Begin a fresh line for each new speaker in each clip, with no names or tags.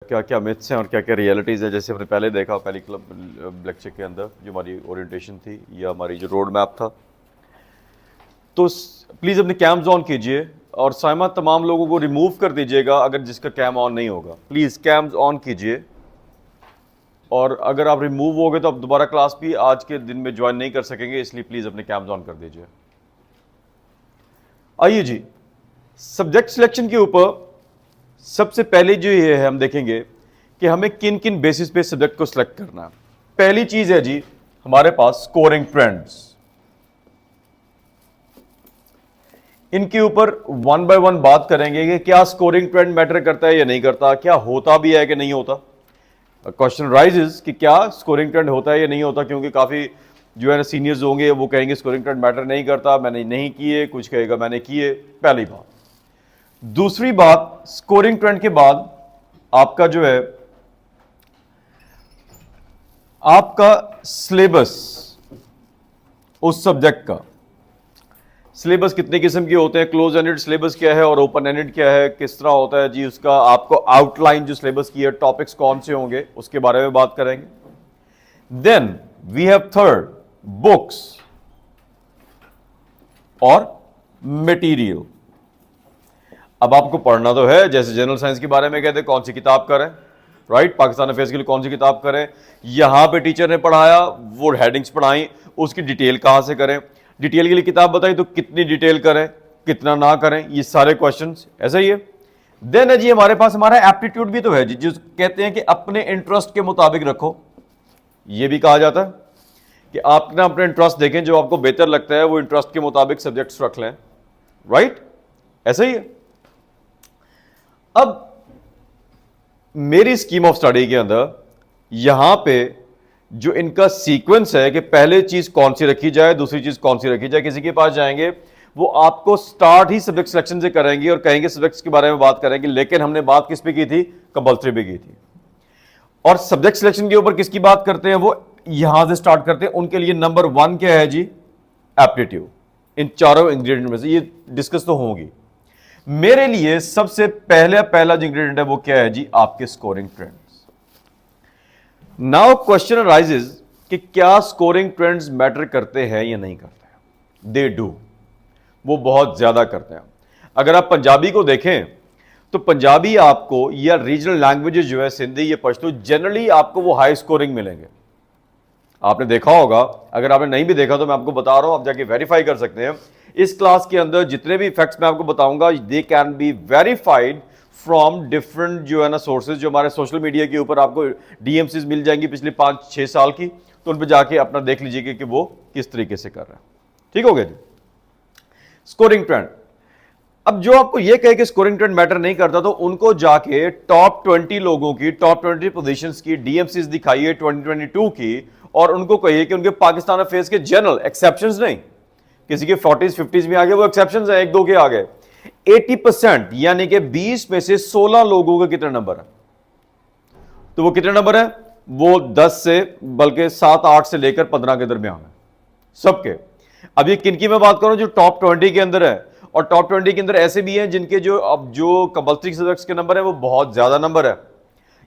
क्या क्या मिथ्स हैं और क्या क्या रियलिटीज़ है। जैसे हमने पहले देखा पहली क्लब लेक्चर के अंदर जो हमारी ओरिएंटेशन थी या हमारी जो रोड मैप था। तो प्लीज़ अपने कैम्स ऑन कीजिए और साइमा तमाम लोगों को रिमूव कर दीजिएगा अगर जिसका कैम ऑन नहीं होगा। प्लीज़ कैम्स ऑन कीजिए और अगर आप रिमूव हो गए तो आप दोबारा क्लास भी आज के दिन में ज्वाइन नहीं कर सकेंगे, इसलिए प्लीज़ अपने कैम्स ऑन कर दीजिए। आइए जी, सब्जेक्ट सिलेक्शन के ऊपर सबसे पहले जो ये है हम देखेंगे कि हमें किन किन बेसिस पे सब्जेक्ट को सिलेक्ट करना है। पहली चीज है जी हमारे पास स्कोरिंग ट्रेंड्स। इनके ऊपर वन बाय वन बात करेंगे कि क्या स्कोरिंग ट्रेंड मैटर करता है या नहीं करता, क्या होता भी है कि नहीं होता। क्वेश्चन राइजेस कि क्या स्कोरिंग ट्रेंड होता है या नहीं होता, क्योंकि काफी जो है ना सीनियर्स होंगे वो कहेंगे स्कोरिंग ट्रेंड मैटर नहीं करता, मैंने नहीं किए, कुछ कहेगा मैंने किए। पहली बात। दूसरी बात, स्कोरिंग ट्रेंड के बाद आपका जो है आपका सिलेबस, उस सब्जेक्ट का सिलेबस कितने किस्म के होते हैं, क्लोज एंडेड सिलेबस क्या है और ओपन एंडेड क्या है, किस तरह होता है जी उसका आपको आउटलाइन जो सिलेबस की है, टॉपिक्स कौन से होंगे उसके बारे में बात करेंगे। Then we have third, books और मटेरियल। अब आपको पढ़ना तो है, जैसे जनरल साइंस के बारे में कहते हैं कौन सी किताब करें, राइट, पाकिस्तान अफेयर्स के लिए कौन सी किताब करें, यहां पे टीचर ने पढ़ाया वो हेडिंग्स पढ़ाई, उसकी डिटेल कहां से करें, डिटेल के लिए किताब बताई तो कितनी डिटेल करें, कितना ना करें, ये सारे क्वेश्चंस ऐसा ही है। देन है जी हमारे पास हमारा एप्टीट्यूड भी तो है जी, जो कहते हैं कि अपने इंटरेस्ट के मुताबिक रखो। ये भी कहा जाता है कि आप ना अपने इंटरेस्ट देखें, जो आपको बेहतर लगता है वो इंटरेस्ट के मुताबिक सब्जेक्ट्स रख लें, राइट, ऐसा ही है। अब मेरी स्कीम ऑफ स्टडी के अंदर यहां पे जो इनका सीक्वेंस है कि पहले चीज कौन सी रखी जाए, दूसरी चीज कौन सी रखी जाए, किसी के पास जाएंगे वो आपको स्टार्ट ही सब्जेक्ट सिलेक्शन से करेंगे और कहेंगे सब्जेक्ट्स के बारे में बात करेंगे, लेकिन हमने बात किस पे की थी, कंपल्सरी पे की थी। और सब्जेक्ट सिलेक्शन के ऊपर किसकी बात करते हैं, वो यहां से स्टार्ट करते हैं। उनके लिए नंबर 1 क्या है जी, एप्टीट्यूड। इन चारों इंग्रेडिएंट में से ये डिस्कस तो होंगी। मेरे लिए सबसे पहला जो इंग्रेडिएंट है वो क्या है जी, आपके scoring trends. Now question arises कि क्या स्कोरिंग ट्रेंड्स मैटर करते हैं या नहीं करते हैं। दे डू, वो बहुत ज्यादा करते हैं। अगर आप पंजाबी को देखें तो पंजाबी आपको या रीजनल लैंग्वेजेस जो है सिंधी या पश्तो, जनरली आपको वो हाई स्कोरिंग मिलेंगे। आपने देखा होगा, अगर आपने नहीं भी देखा तो मैं आपको बता रहा हूं, आप जाके वेरीफाई कर सकते हैं। इस क्लास के अंदर जितने भी फैक्ट्स मैं आपको बताऊंगा they can be verified from different जो है ना सोर्सेज। जो हमारे सोशल मीडिया के ऊपर आपको डीएमसीज मिल जाएंगी पिछले 5-6 साल की, तो उन पर जाके अपना देख लीजिएगा कि वो किस तरीके से कर रहे हैं। ठीक हो गया जी। स्कोरिंग ट्रेंड, अब जो आपको ये कहे कि स्कोरिंग ट्रेंड मैटर नहीं करता, तो उनको जाके टॉप 20 लोगों की, टॉप 20 पोजीशंस की डीएमसीज दिखाइए 2022 की, और उनको कहिए कि उनके पाकिस्तान अफेयर्स के जनरल, एक्सेप्शंस नहीं, किसी के 40s 50s में आ गए वो एक्सेप्शंस हैं, 1-2 के आ गए, 80% यानी कि 20 में से 16 लोगों का कितना नंबर है, तो वो कितने नंबर है, वो 10 से बल्कि 7-8 से लेकर 15 के दरमियान है सबके। अब ये किनकी मैं बात करूं, जो टॉप 20 के अंदर है, और टॉप 20 के अंदर ऐसे भी हैं जिनके जो अब जो कंपल्सरी सब्जेक्ट्स के नंबर है वो बहुत ज्यादा नंबर है।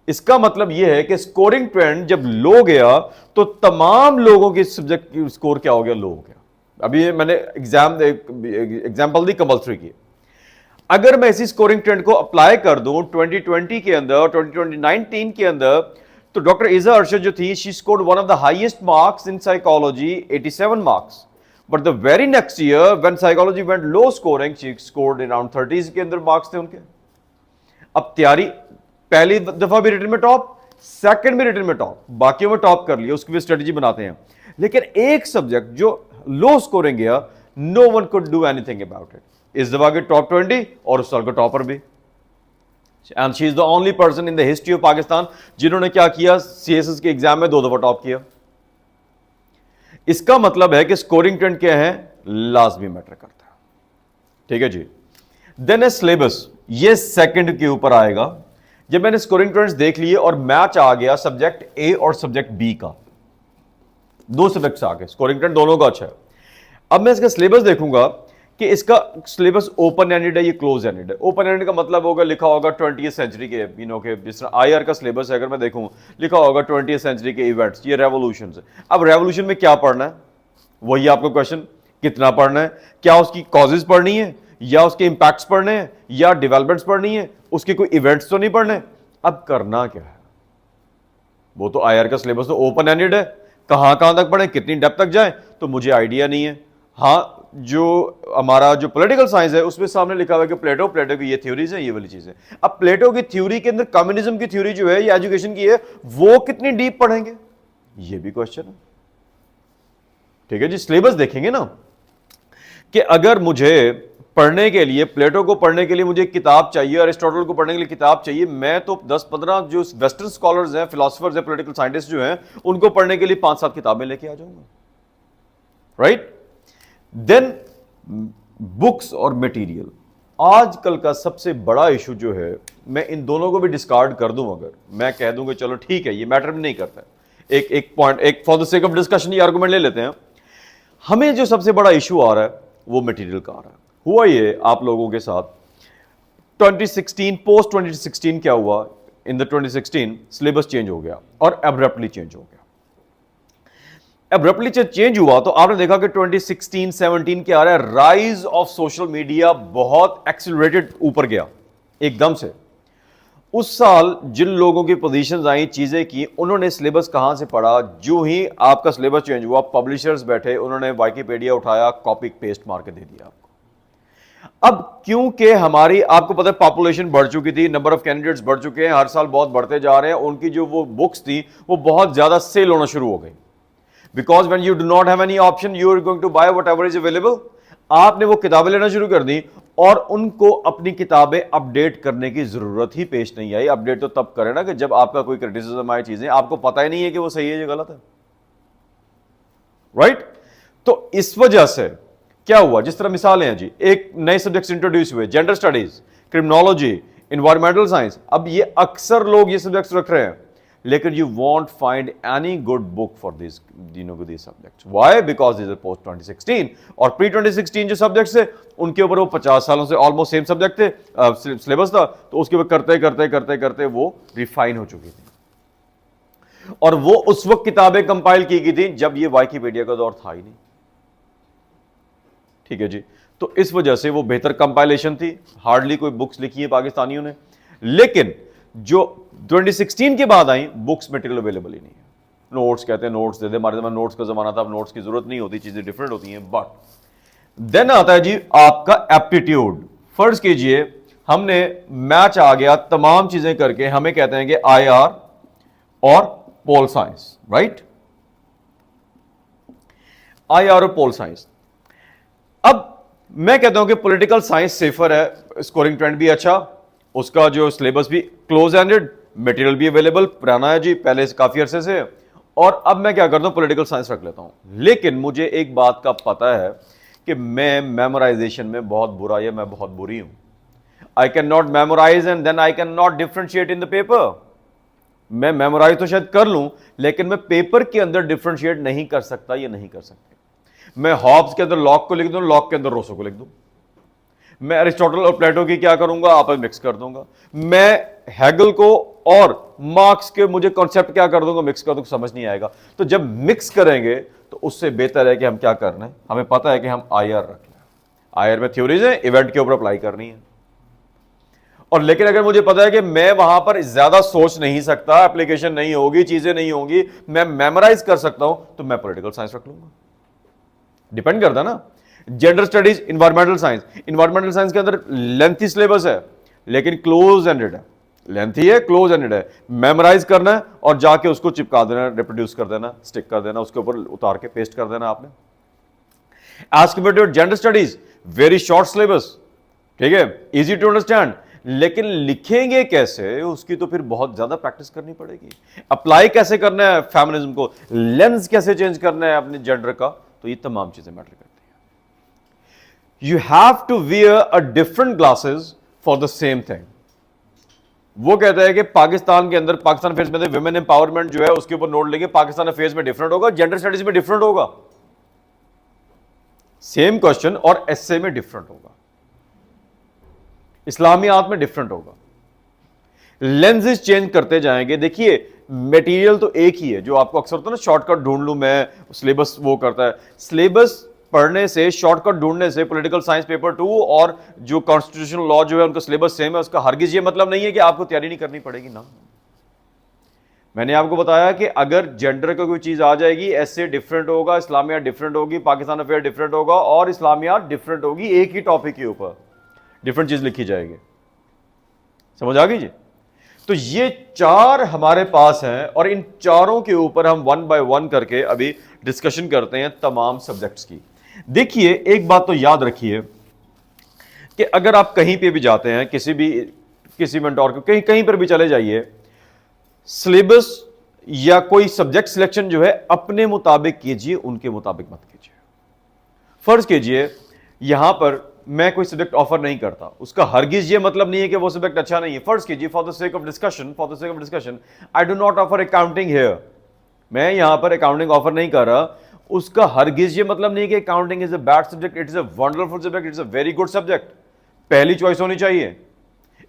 इसका मतलब यह है कि स्कोरिंग ट्रेंड जब लो गया तो तमाम लोगों के सब्जेक्ट की स्कोर क्या हो गया, लो हो गया। अभी मैंने एग्जाम्पल दी कंपल्सरी की। अगर मैं इसी स्कोरिंग ट्रेंड को अप्लाई कर दूं 2020 के अंदर और 2019 के अंदर, तो डॉक्टर इज़ा अरशद जो थी, she scored one of the highest marks in psychology, 87 marks. But the very next year when psychology went low scoring, she scored around 30s के अंदर मार्क्स थे उनके। अब तैयारी पहली दफा भी रिटर्न में टॉप, सेकंड में रिटर्न में टॉप, बाकियों में टॉप कर लिया, उसकी भी स्ट्रेटजी बनाते हैं। लेकिन एक सब्जेक्ट जो लो स्कोरिंग गया, no one could do anything about it. इस दफा के टॉप 20 और उस साल का टॉपर भी, and she is the only person in the history of Pakistan जिन्होंने क्या किया, सीएसएस के एग्जाम में 2 दफा टॉप किया। इसका मतलब है कि स्कोरिंग ट्रेंड क्या है, लाजमी मैटर करता है। ठीक है जी। देन है सिलेबस, ये सेकंड के ऊपर आएगा। जब मैंने स्कोरिंग ट्रेंड्स देख लिए और मैच आ गया सब्जेक्ट ए और सब्जेक्ट बी का, 2 सब्जेक्ट्स आ गए, स्कोरिंग ट्रेंड दोनों का अच्छा है। अब मैं इसका सिलेबस देखूंगा कि इसका सिलेबस ओपन एंडेड है, ये क्लोज एंडेड है। ओपन एंडेड का मतलब होगा, लिखा होगा 20वीं सेंचुरी के, के जिस तरह आईआर का सिलेबस है, अगर मैं देखूं लिखा होगा 20वीं सेंचुरी के इवेंट्स, ये रेवोल्यूशन है। अब रेवोल्यूशन में क्या पढ़ना है, वही आपको क्वेश्चन, कितना पढ़ना है, क्या उसकी कॉजेज पढ़नी है, या उसके इंपैक्ट्स पढ़ने हैं, या डेवलपमेंट्स पढ़नी है, उसके कोई इवेंट्स तो नहीं पढ़ने। अब करना क्या है, वो तो आईआर का सिलेबस तो ओपन एंडेड है, कहां कहां तक पढ़े, कितनी डेप्थ तक जाए, तो मुझे आइडिया नहीं है। हाँ, जो हमारा जो पॉलिटिकल साइंस है उसमें सामने लिखा हुआ है कि प्लेटो की ये थ्योरीज है, ये वाली चीजें। अब प्लेटो की थ्योरी के अंदर कम्युनिज्म की थ्योरी जो है, ये एजुकेशन की है, वो कितनी डीप पढ़ेंगे, ये भी क्वेश्चन है। ठीक है जी, सिलेबस देखेंगे ना, कि अगर मुझे पढ़ने के लिए, प्लेटो को पढ़ने के लिए मुझे किताब चाहिए, अरिस्टोटल को पढ़ने के लिए किताब चाहिए, मैं तो 10-15 जो वेस्टर्न स्कॉलर्स हैं, फिलोसफर्स हैं, पॉलिटिकल साइंटिस्ट जो हैं, उनको पढ़ने के लिए 5-7 किताबें लेके आ जाऊंगा, राइट। देन बुक्स और मटेरियल, आजकल का सबसे बड़ा इशू जो है, मैं इन दोनों को भी डिस्कार्ड कर दूं, अगर मैं कह दूंगा चलो ठीक है ये मैटर भी नहीं करता है, एक पॉइंट, एक for the sake of discussion ये आर्गुमेंट ले लेते हैं, हमें जो सबसे बड़ा इशू आ रहा है वो मटेरियल का आ रहा है। हुआ ये आप लोगों के साथ 2016, पोस्ट 2016 क्या हुआ, इन द 2016 सिलेबस चेंज हो गया और एब्रप्टली चेंज हो गया। एब्रप्टली चेंज हुआ तो आपने देखा कि 2016-17 क्या आ रहा है, राइज ऑफ सोशल मीडिया बहुत एक्सीलरेटेड ऊपर गया एकदम से। उस साल जिन लोगों की पोजीशंस आई, चीजें की, उन्होंने सिलेबस कहां से पढ़ा, जो ही आपका सिलेबस चेंज हुआ, पब्लिशर्स बैठे, उन्होंने विकिपीडिया उठाया, कॉपी पेस्ट मार के दे दिया आपको। अब क्योंकि हमारी, आपको पता है, पॉपुलेशन बढ़ चुकी थी, नंबर ऑफ कैंडिडेट्स बढ़ चुके हैं, हर साल बहुत बढ़ते जा रहे हैं, उनकी जो वो बुक्स थी वो बहुत ज्यादा सेल होना शुरू हो गई, because when you do not have any option, you are going to buy whatever is available. आपने वो किताबें लेना शुरू कर दी और उनको अपनी किताबें अपडेट करने की जरूरत ही पेश नहीं आई। अपडेट तो तब करें ना कि जब आपका कोई क्रिटिसिज्म आए, चीजें आपको पता ही नहीं है कि वो सही है या गलत है, राइट। तो इस वजह से क्या हुआ, जिस तरह मिसालें हैं जी, एक नए सब्जेक्ट्स इंट्रोड्यूस हुए, gender studies, criminology, environmental science. अब ये अक्सर लोग ये सब्जेक्ट्स रख रहे हैं, लेकिन you won't find any good book for these, these subjects. Why? Because these are post 2016 और pre 2016 जो सब्जेक्ट्स थे उनके ऊपर वो 50 सालों से ऑलमोस्ट सेम सब्जेक्ट थे, सिलेबस था, तो उसके ऊपर करते करते करते करते वो रिफाइन हो चुकी थी। और वो उस वक्त किताबें कंपाइल की गई थी जब ये विकिपीडिया का दौर था ही नहीं। ठीक है जी, तो इस वजह से वो बेहतर कंपाइलेशन थी, हार्डली कोई बुक्स लिखी है पाकिस्तानियों ने। लेकिन जो 2016 के बाद आई बुक्स, मटेरियल अवेलेबल ही नहीं है। नोट्स कहते हैं, नोट्स दे दे, हमारे जमाने नोट्स का जमाना था, अब नोट्स की जरूरत नहीं होती, चीजें डिफरेंट होती हैं। बट देन आता है जी आपका एप्टीट्यूड। फर्ज कीजिए हमने मैच आ गया तमाम चीजें करके, हमें कहते हैं कि आईआर और पोल साइंस, राइट, आईआर और पोल साइंस। अब मैं कहता हूं कि पॉलिटिकल साइंस सेफर है, स्कोरिंग ट्रेंड भी अच्छा, उसका जो सिलेबस भी क्लोज एंडेड, मटेरियल भी अवेलेबल, पुराना है जी, पहले से काफी अरसे से। और अब मैं क्या करता हूं, पॉलिटिकल साइंस रख लेता हूं। लेकिन मुझे एक बात का पता है कि मैं मेमोराइजेशन में बहुत बुरा या मैं बहुत बुरी हूं। I can not memorise and then I can not differentiate in the paper. मैं मेमोराइज तो शायद कर लूं, लेकिन मैं पेपर के अंदर डिफरेंशिएट नहीं कर सकता, ये नहीं कर सकते। मैं हॉब्स के अंदर लॉक को लिख दूं, लॉक के अंदर रोसो को लिख दूं। मैं अरिस्टोटल और प्लेटो की क्या करूंगा, आपस मिक्स कर दूंगा। मैं हेगल को और मार्क्स के मुझे कॉन्सेप्ट क्या कर दूंगा, मिक्स कर दूंगा, समझ नहीं आएगा। तो जब मिक्स करेंगे तो उससे बेहतर है कि हम क्या करना है, हमें पता है कि हम आईआर रख लें। आईआर में थ्योरीज है, इवेंट के ऊपर अप्लाई करनी है। और लेकिन अगर मुझे पता है कि मैं वहां पर ज्यादा सोच नहीं सकता, एप्लीकेशन नहीं होगी, चीजें नहीं होंगी, मैं मेमोराइज कर सकता हूं, तो मैं पॉलिटिकल साइंस रख लूंगा। डिपेंड करता है ना। Gender studies, environmental science, environmental science के अंदर लेंथी सिलेबस है, लेकिन क्लोज एंडेड है, लेंथी है, क्लोज एंडेड है। मेमोराइज करना है और जाके उसको चिपका देना, रिप्रोड्यूस कर देना, स्टिक कर देना, उसके ऊपर उतार के पेस्ट कर देना आपने। As compare to gender studies, very short syllabus, ठीक है, इजी टू अंडरस्टैंड, लेकिन लिखेंगे कैसे उसकी तो फिर बहुत ज्यादा प्रैक्टिस करनी पड़ेगी। अप्लाई कैसे करना है फेमिनिज्म को, लेंस कैसे चेंज करना है अपने जेंडर का, तो ये तमाम चीजें मैटर करती हैं। You have to wear a different glasses for the same thing. वो कहता है कि पाकिस्तान के अंदर, पाकिस्तान अफेयर्स में विमेन एम्पावरमेंट जो है उसके ऊपर नोट लेंगे, पाकिस्तान अफेयर्स में डिफरेंट होगा, जेंडर स्टडीज में डिफरेंट होगा। सेम क्वेश्चन और एसए में डिफरेंट होगा, इस्लामियात में डिफरेंट होगा, लेंसेज चेंज करते जाएंगे। देखिए मटेरियल तो एक ही है, जो आपको अक्सर होता है ना शॉर्टकट ढूंढ लूं मैं, सिलेबस वो करता है। सिलेबस पढ़ने से, शॉर्टकट ढूंढने से पॉलिटिकल साइंस पेपर 2 और जो कॉन्स्टिट्यूशनल लॉ जो है उनका सिलेबस सेम है, उसका हरगिज ये मतलब नहीं है कि आपको तैयारी नहीं करनी पड़ेगी ना। मैंने आपको बताया कि अगर जेंडर का कोई चीज आ जाएगी, एसए डिफरेंट होगा, इस्लामियात डिफरेंट होगी, पाकिस्तान अफेयर डिफरेंट होगा और इस्लामियात डिफरेंट होगी, एक ही टॉपिक के ऊपर डिफरेंट चीज लिखी जाएगी। समझ आ गई जी? तो ये 4 हमारे पास हैं और इन चारों के ऊपर हम 1 बाय 1 करके अभी डिस्कशन करते हैं तमाम सब्जेक्ट्स की। देखिए एक बात तो याद रखिए कि अगर आप कहीं पे भी जाते हैं, किसी मेंटोर को कहीं पर भी चले जाइए, सिलेबस या कोई सब्जेक्ट सिलेक्शन जो है अपने मुताबिक कीजिए, उनके मुताबिक मत कीजिए। फर्ज कीजिए यहां पर मैं कोई सब्जेक्ट ऑफर नहीं करता, उसका हरगिज ये मतलब नहीं है कि वो सब्जेक्ट अच्छा नहीं है। फर्ज कीजिए for the sake of discussion I do not offer accounting here, मैं यहां पर अकाउंटिंग ऑफर नहीं कर रहा, उसका हरगिज ये मतलब नहीं कि accounting is a bad subject, it is a wonderful subject, it's a very good subject, पहली चॉइस होनी चाहिए।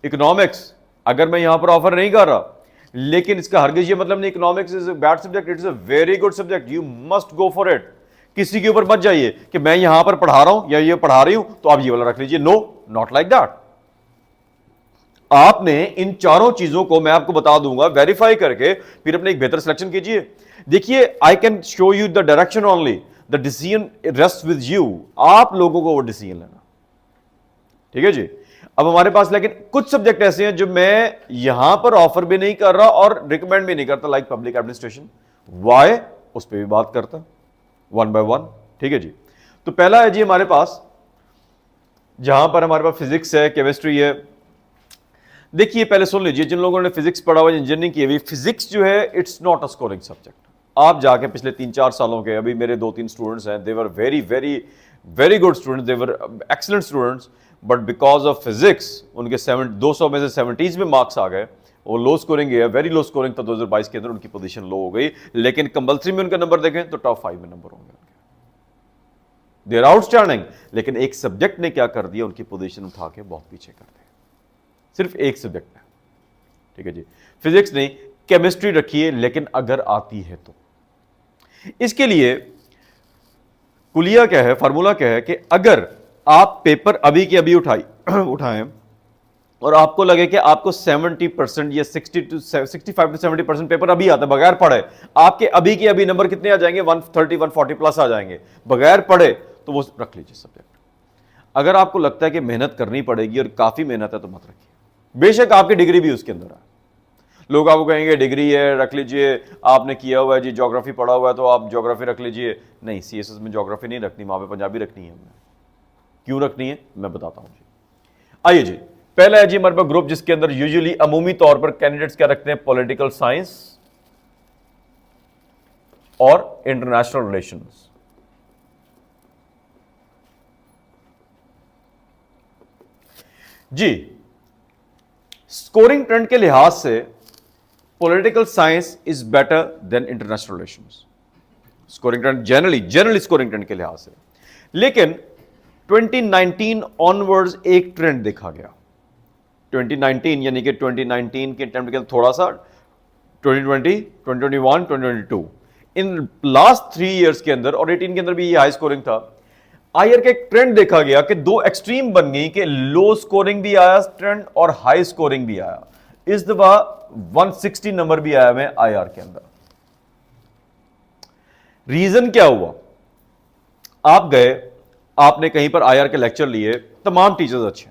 इकोनॉमिक्स अगर मैं यहां पर ऑफर नहीं कर रहा, लेकिन इसका हरगिज ये मतलब नहीं economics is a bad subject, it's a very good subject, you must go for it. किसी के ऊपर मत जाइए कि मैं यहां पर पढ़ा रहा हूं या ये पढ़ा रही हूं तो आप ये वाला रख लीजिए, नो, नॉट लाइक दैट। आपने इन चारों चीजों को मैं आपको बता दूंगा, वेरीफाई करके फिर अपने एक बेहतर सिलेक्शन कीजिए। देखिए I can show you the direction only, the decision rest with you, आप लोगों को वो डिसीजन लेना, ठीक है जी। अब हमारे पास लेकिन कुछ सब्जेक्ट ऐसे हैं जो मैं यहां पर ऑफर भी नहीं कर रहा और रिकमेंड भी नहीं करता, लाइक पब्लिक एडमिनिस्ट्रेशन। वाई? उस पर भी बात करता 1 बाय 1, ठीक है जी। तो पहला है जी हमारे पास, जहां पर हमारे पास फिजिक्स है, केमिस्ट्री है। देखिए पहले सुन लीजिए, जिन लोगों ने फिजिक्स पढ़ा हुआ, इंजीनियरिंग की हुई, फिजिक्स जो है it's not a scoring subject. आप जाके पिछले 3-4 सालों के, अभी मेरे 2-3 स्टूडेंट्स हैं, they were very very very good students, they were excellent students, but because of physics उनके 200 में से 70s में मार्क्स आ गए, वो लो स्कोरिंग है, वेरी लो स्कोरिंग था 2022 के अंदर, उनकी पोजीशन लो हो गई। लेकिन कंपल्सरी में उनका नंबर देखें तो टॉप 5 में नंबर होंगे, दे आर आउटस्टैंडिंग। लेकिन एक सब्जेक्ट ने क्या कर दिया, उनकी पोजीशन उठा के बहुत पीछे कर दिया, सिर्फ एक सब्जेक्ट है, ठीक है जी। फिजिक्स नहीं, केमिस्ट्री रखिए, लेकिन अगर आती है तो। इसके लिए कुलिया क्या है, फार्मूला क्या है कि अगर आप पेपर अभी के अभी उठाएं और आपको लगे कि आपको 70% या 65 to 70% पेपर अभी आता है बगैर पढ़े, आपके अभी के अभी नंबर कितने आ जाएंगे, 130 140 प्लस आ जाएंगे बगैर पढ़े, तो वो रख लीजिए सब्जेक्ट। अगर आपको लगता है कि मेहनत करनी पड़ेगी और काफी मेहनत है तो मत रखिए, बेशक आपकी डिग्री भी उसके अंदर है। लोग आपको कहेंगे डिग्री है रख लीजिए, आपने किया हुआ है जी, ज्योग्राफी पढ़ा हुआ है तो आप ज्योग्राफी रख लीजिए। नहीं, सीएसएस में ज्योग्राफी नहीं रखनी, वहां पे पंजाबी रखनी है हमने। क्यों रखनी है मैं बताता हूं जी। आइए जी, पहला है जी हमारे पास ग्रुप, जिसके अंदर यूजुअली अमूमी तौर पर कैंडिडेट्स क्या रखते हैं, पॉलिटिकल साइंस और इंटरनेशनल रिलेशंस। जी, स्कोरिंग ट्रेंड के लिहाज से political science is better than international relations, scoring trend generally scoring trend के लिहाज से। लेकिन 2019 ऑनवर्ड्स एक ट्रेंड देखा गया, 2019 यानी कि 2019 के अटेम्प्ट के अंदर थोड़ा सा, 2020, 2021, 2022, इन लास्ट 3 इयर्स के अंदर और 18 के अंदर भी ये हाई स्कोरिंग था। आईआर का एक ट्रेंड देखा गया कि 2 एक्सट्रीम बन गई कि लो स्कोरिंग भी आया ट्रेंड और हाई स्कोरिंग भी आया। इस दफा 160 नंबर भी आया है आईआर के अंदर। रीजन क्या हुआ, आप गए, आपने कहीं पर आईआर के लेक्चर लिए, तमाम टीचर्स अच्छे,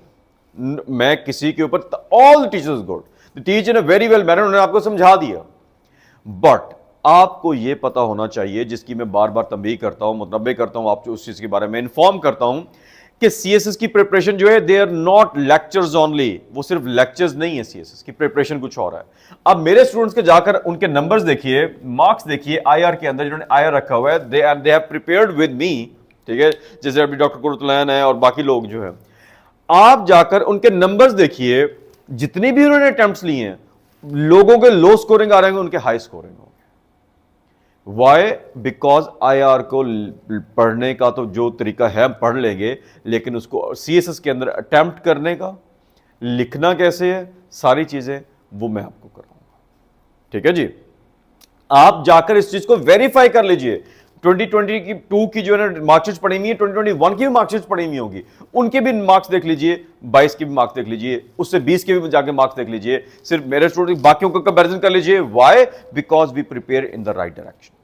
मैं किसी के ऊपर, all the teachers good, the teacher ने वेरी वेल मैनर, उन्होंने आपको समझा दिया। बट आपको यह पता होना चाहिए, जिसकी मैं बार बार तंबीह करता हूं, मुतनब्बे करता हूं, आपको उस चीज के बारे में इन्फॉर्म करता हूं कि सीएसएस की प्रिपरेशन जो है, they are not lectures only, वो सिर्फ लेक्चर्स नहीं है, सीएसएस की प्रिपरेशन कुछ और है। अब मेरे स्टूडेंट्स के जाकर उनके नंबर्स देखिए, मार्क्स देखिए आईआर के अंदर, जिन्होंने आईआर रखा हुआ है, they have prepared with me, ठीक है, जैसे अभी डॉक्टर कुरतुलैन है और बाकी लोग जो है, आप जाकर उनके नंबर्स देखिए, जितनी भी उन्होंने अटेम्प्ट्स लिए हैं, लोगों के लो स्कोरिंग आ रहे हैं, उनके हाई स्कोरिंग होंगे। वाई? बिकॉज आईआर को पढ़ने का तो जो तरीका है हम पढ़ लेंगे, लेकिन उसको सीएसएस के अंदर अटेम्प्ट करने का, लिखना कैसे है, सारी चीजें वो मैं आपको कराऊंगा। ठीक है जी, आप जाकर इस चीज को वेरीफाई कर लीजिए। 2022 की जो है ना मार्कशीट पड़ी हुई है, 2021 की भी मार्कशीट पड़ी हुई होंगी, उनके भी मार्क्स देख लीजिए, 22 के भी मार्क्स देख लीजिए, उससे 20 के भी जाके मार्क्स देख लीजिए, सिर्फ मेरे स्टूडेंट बाकियों का कंपैरिजन कर लीजिए। Why? Because we prepare in the right direction.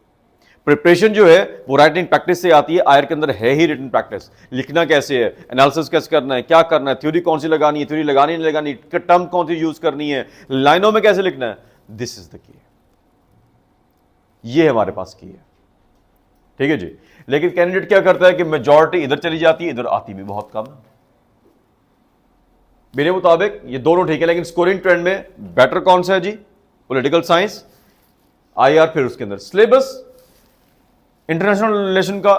Preparation जो है वो राइटिंग प्रैक्टिस से आती है। आयर के अंदर है ही रिटन प्रैक्टिस। लिखना कैसे है, एनालिसिस कैसे करना है, क्या करना है, थ्योरी कौन सी लगानी है, थ्योरी लगानी नहीं लगानी, टर्म कौन सी यूज करनी है, लाइनों में कैसे लिखना है, दिस इज द की। ये हमारे पास की है। ठीक है जी। लेकिन कैंडिडेट क्या करता है कि मेजॉरिटी इधर चली जाती है, इधर आती भी बहुत कम है। मेरे मुताबिक ये दोनों ठीक है, लेकिन स्कोरिंग ट्रेंड में बेटर कौन सा है जी? पॉलिटिकल साइंस, आईआर, फिर उसके अंदर सिलेबस इंटरनेशनल रिलेशन का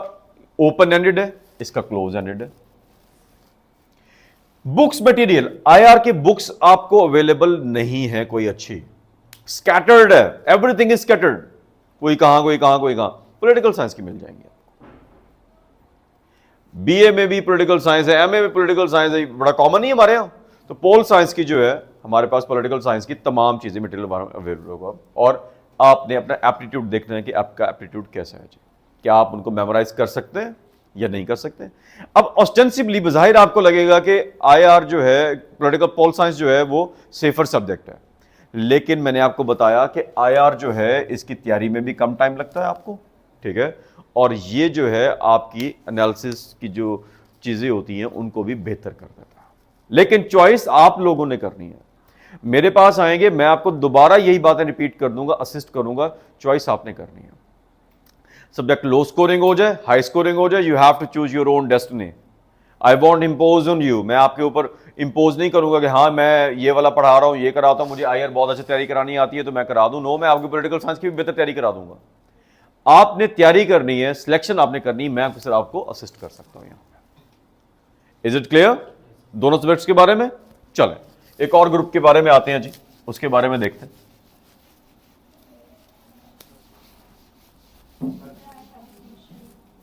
ओपन एंडेड है, इसका क्लोज एंडेड है। बुक्स मटेरियल, आईआर की बुक्स आपको अवेलेबल नहीं है कोई अच्छी, स्कैटर्ड है, एवरीथिंग इज स्कैटर्ड, कोई कहां कोई कहां कोई कहां। पॉलिटिकल साइंस की मिल जाएंगे। बीए में भी पॉलिटिकल साइंस है, एमए में पॉलिटिकल साइंस है, बड़ा कॉमन ही हमारे यहां। तो पोल साइंस की जो है हमारे पास पॉलिटिकल साइंस की तमाम चीजें मटेरियल अवेलेबल होगा, और आपने अपना एप्टीट्यूड देखना है कि आपका एप्टीट्यूड कैसा है जी, क्या आप उनको मेमोराइज कर सकते हैं या नहीं कर सकते। अब ऑस्टेंसिवली बज़ाहिर आपको लगेगा कि आईआर जो है, पॉलिटिकल पोल साइंस जो है वो सेफर सब्जेक्ट है, लेकिन मैंने आपको बताया कि आईआर जो है इसकी तैयारी में भी कम टाइम लगता है आपको। ठीक है, और ये जो है आपकी एनालिसिस की जो चीजें होती हैं उनको भी बेहतर कर देता है। लेकिन चॉइस आप लोगों ने करनी है। मेरे पास आएंगे, मैं आपको दोबारा यही बातें रिपीट कर दूंगा, असिस्ट करूंगा, चॉइस आपने करनी है। सब्जेक्ट लो स्कोरिंग हो जाए, हाई स्कोरिंग हो जाए, you have to choose your own destiny. I won't impose on you, मैं आपके ऊपर इंपोज नहीं करूंगा कि हाँ मैं ये वाला पढ़ा रहा हूं, ये कराता हूं, मुझे आईआर बहुत अच्छी तैयारी करानी आती है तो मैं करा दूं। नो, मैं आपकी पॉलिटिकल साइंस की भी बेहतर तैयारी करा दूंगा। आपने तैयारी करनी है, सिलेक्शन आपने करनी है, मैं सिर्फ आपको असिस्ट कर सकता हूं यहां। इज इट क्लियर दोनों सब्जेक्ट्स के बारे में? चलें एक और ग्रुप के बारे में आते हैं जी, उसके बारे में देखते हैं।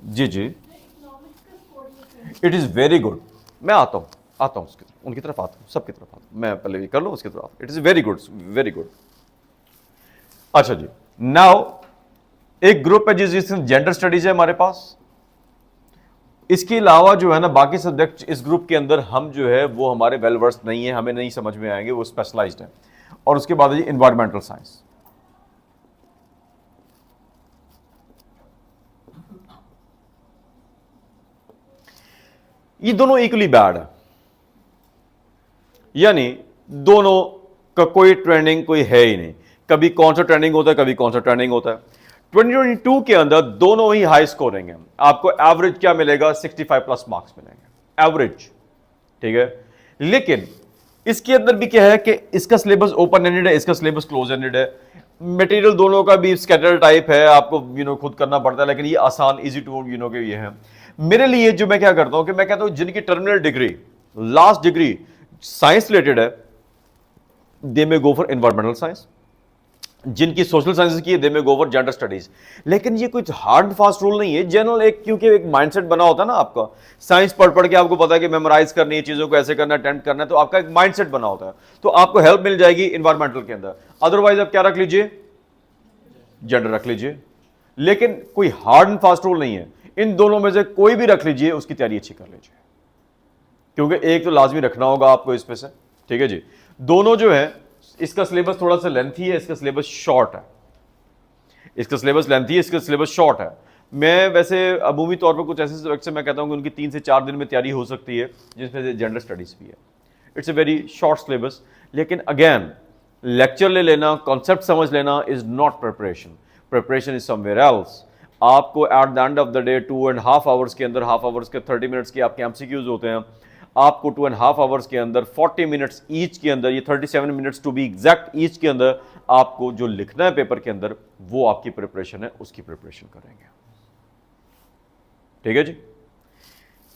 जी जी, इट इज वेरी गुड। मैं आता हूं उनकी तरफ आता हूं, सबकी तरफ आता हूं, मैं पहले ये कर लूं उसकी तरफ। It is very good, very good. अच्छा जी, नाउ एक ग्रुप है जिसमें जेंडर स्टडीज है हमारे पास। इसके अलावा जो है ना बाकी सब्जेक्ट इस ग्रुप के अंदर हम जो है वो हमारे वेल वर्स नहीं है, हमें नहीं समझ में आएंगे, वो स्पेशलाइज्ड है। और उसके बाद है जी एनवायरमेंटल साइंस। ये दोनों इक्वली बैड है, यानी दोनों का कोई ट्रेंडिंग कोई है ही नहीं। कभी कौन सा ट्रेंडिंग होता है, कभी कौन सा ट्रेंडिंग होता है। 2022 के अंदर दोनों ही हाई स्कोरिंग है। आपको एवरेज क्या मिलेगा? 65 प्लस मार्क्स मिलेंगे एवरेज। ठीक है, लेकिन इसके अंदर भी क्या है कि इसका सिलेबस ओपन एंडेड है, इसका सिलेबस क्लोज एंडेड है। मटेरियल दोनों का भी स्कैटर टाइप है, आपको खुद करना पड़ता है, लेकिन ये आसान इजी टू के ये है। मेरे लिए जो मैं क्या करता हूं कि मैं कहता हूं जिनकी terminal degree, last degree science related है, दे में गो फॉर एनवायरमेंटल साइंस। जिनकी सोशल साइंसेस की है, दे में गो फॉर जेंडर स्टडीज। लेकिन ये कुछ हार्ड फास्ट रूल नहीं है, जनरल एक, क्योंकि एक माइंडसेट बना होता है ना आपका, साइंस पढ़ पढ़ के आपको पता है कि मेमोराइज करनी है, चीजों को ऐसे करना है, अटेम्प्ट करना है, तो आपका एक माइंडसेट बना होता है, तो आपको हेल्प मिल जाएगी एनवायरमेंटल के अंदर। अदरवाइज आप क्या रख लीजिए? जेंडर रख लीजिए। लेकिन कोई हार्ड एंड फास्ट रूल नहीं है, इन दोनों में से कोई भी रख लीजिए, उसकी तैयारी अच्छी कर लीजिए, क्योंकि एक तो लाजमी रखना होगा आपको इसमें से। ठीक है जी, दोनों जो है, इसका सिलेबस थोड़ा सा लेंथी है, इसका सिलेबस शॉर्ट है। इसका सिलेबस लेंथी है, इसका सिलेबस शॉर्ट है। मैं वैसे अमूमी तौर पर कुछ ऐसे सब्जेक्ट से मैं कहता हूं कि उनकी 3 से 4 दिन में तैयारी हो सकती है, जिसमें से जेंडर स्टडीज भी है। It's a very short syllabus. लेकिन अगेन लेक्चर ले लेना, कॉन्सेप्ट समझ लेना is not preparation. Preparation is somewhere else. आपको at the end of the day 2.5 hours के अंदर, हाफ आवर्स के 30 मिनट्स के आपके एमसीक्यूज होते हैं। आपको 2.5 आवर्स के अंदर 40 मिनट्स ईच के अंदर, ये 37 minutes to be exact each के अंदर आपको जो लिखना है पेपर के अंदर, वो आपकी प्रिपरेशन है, उसकी प्रिपरेशन करेंगे। ठीक है जी।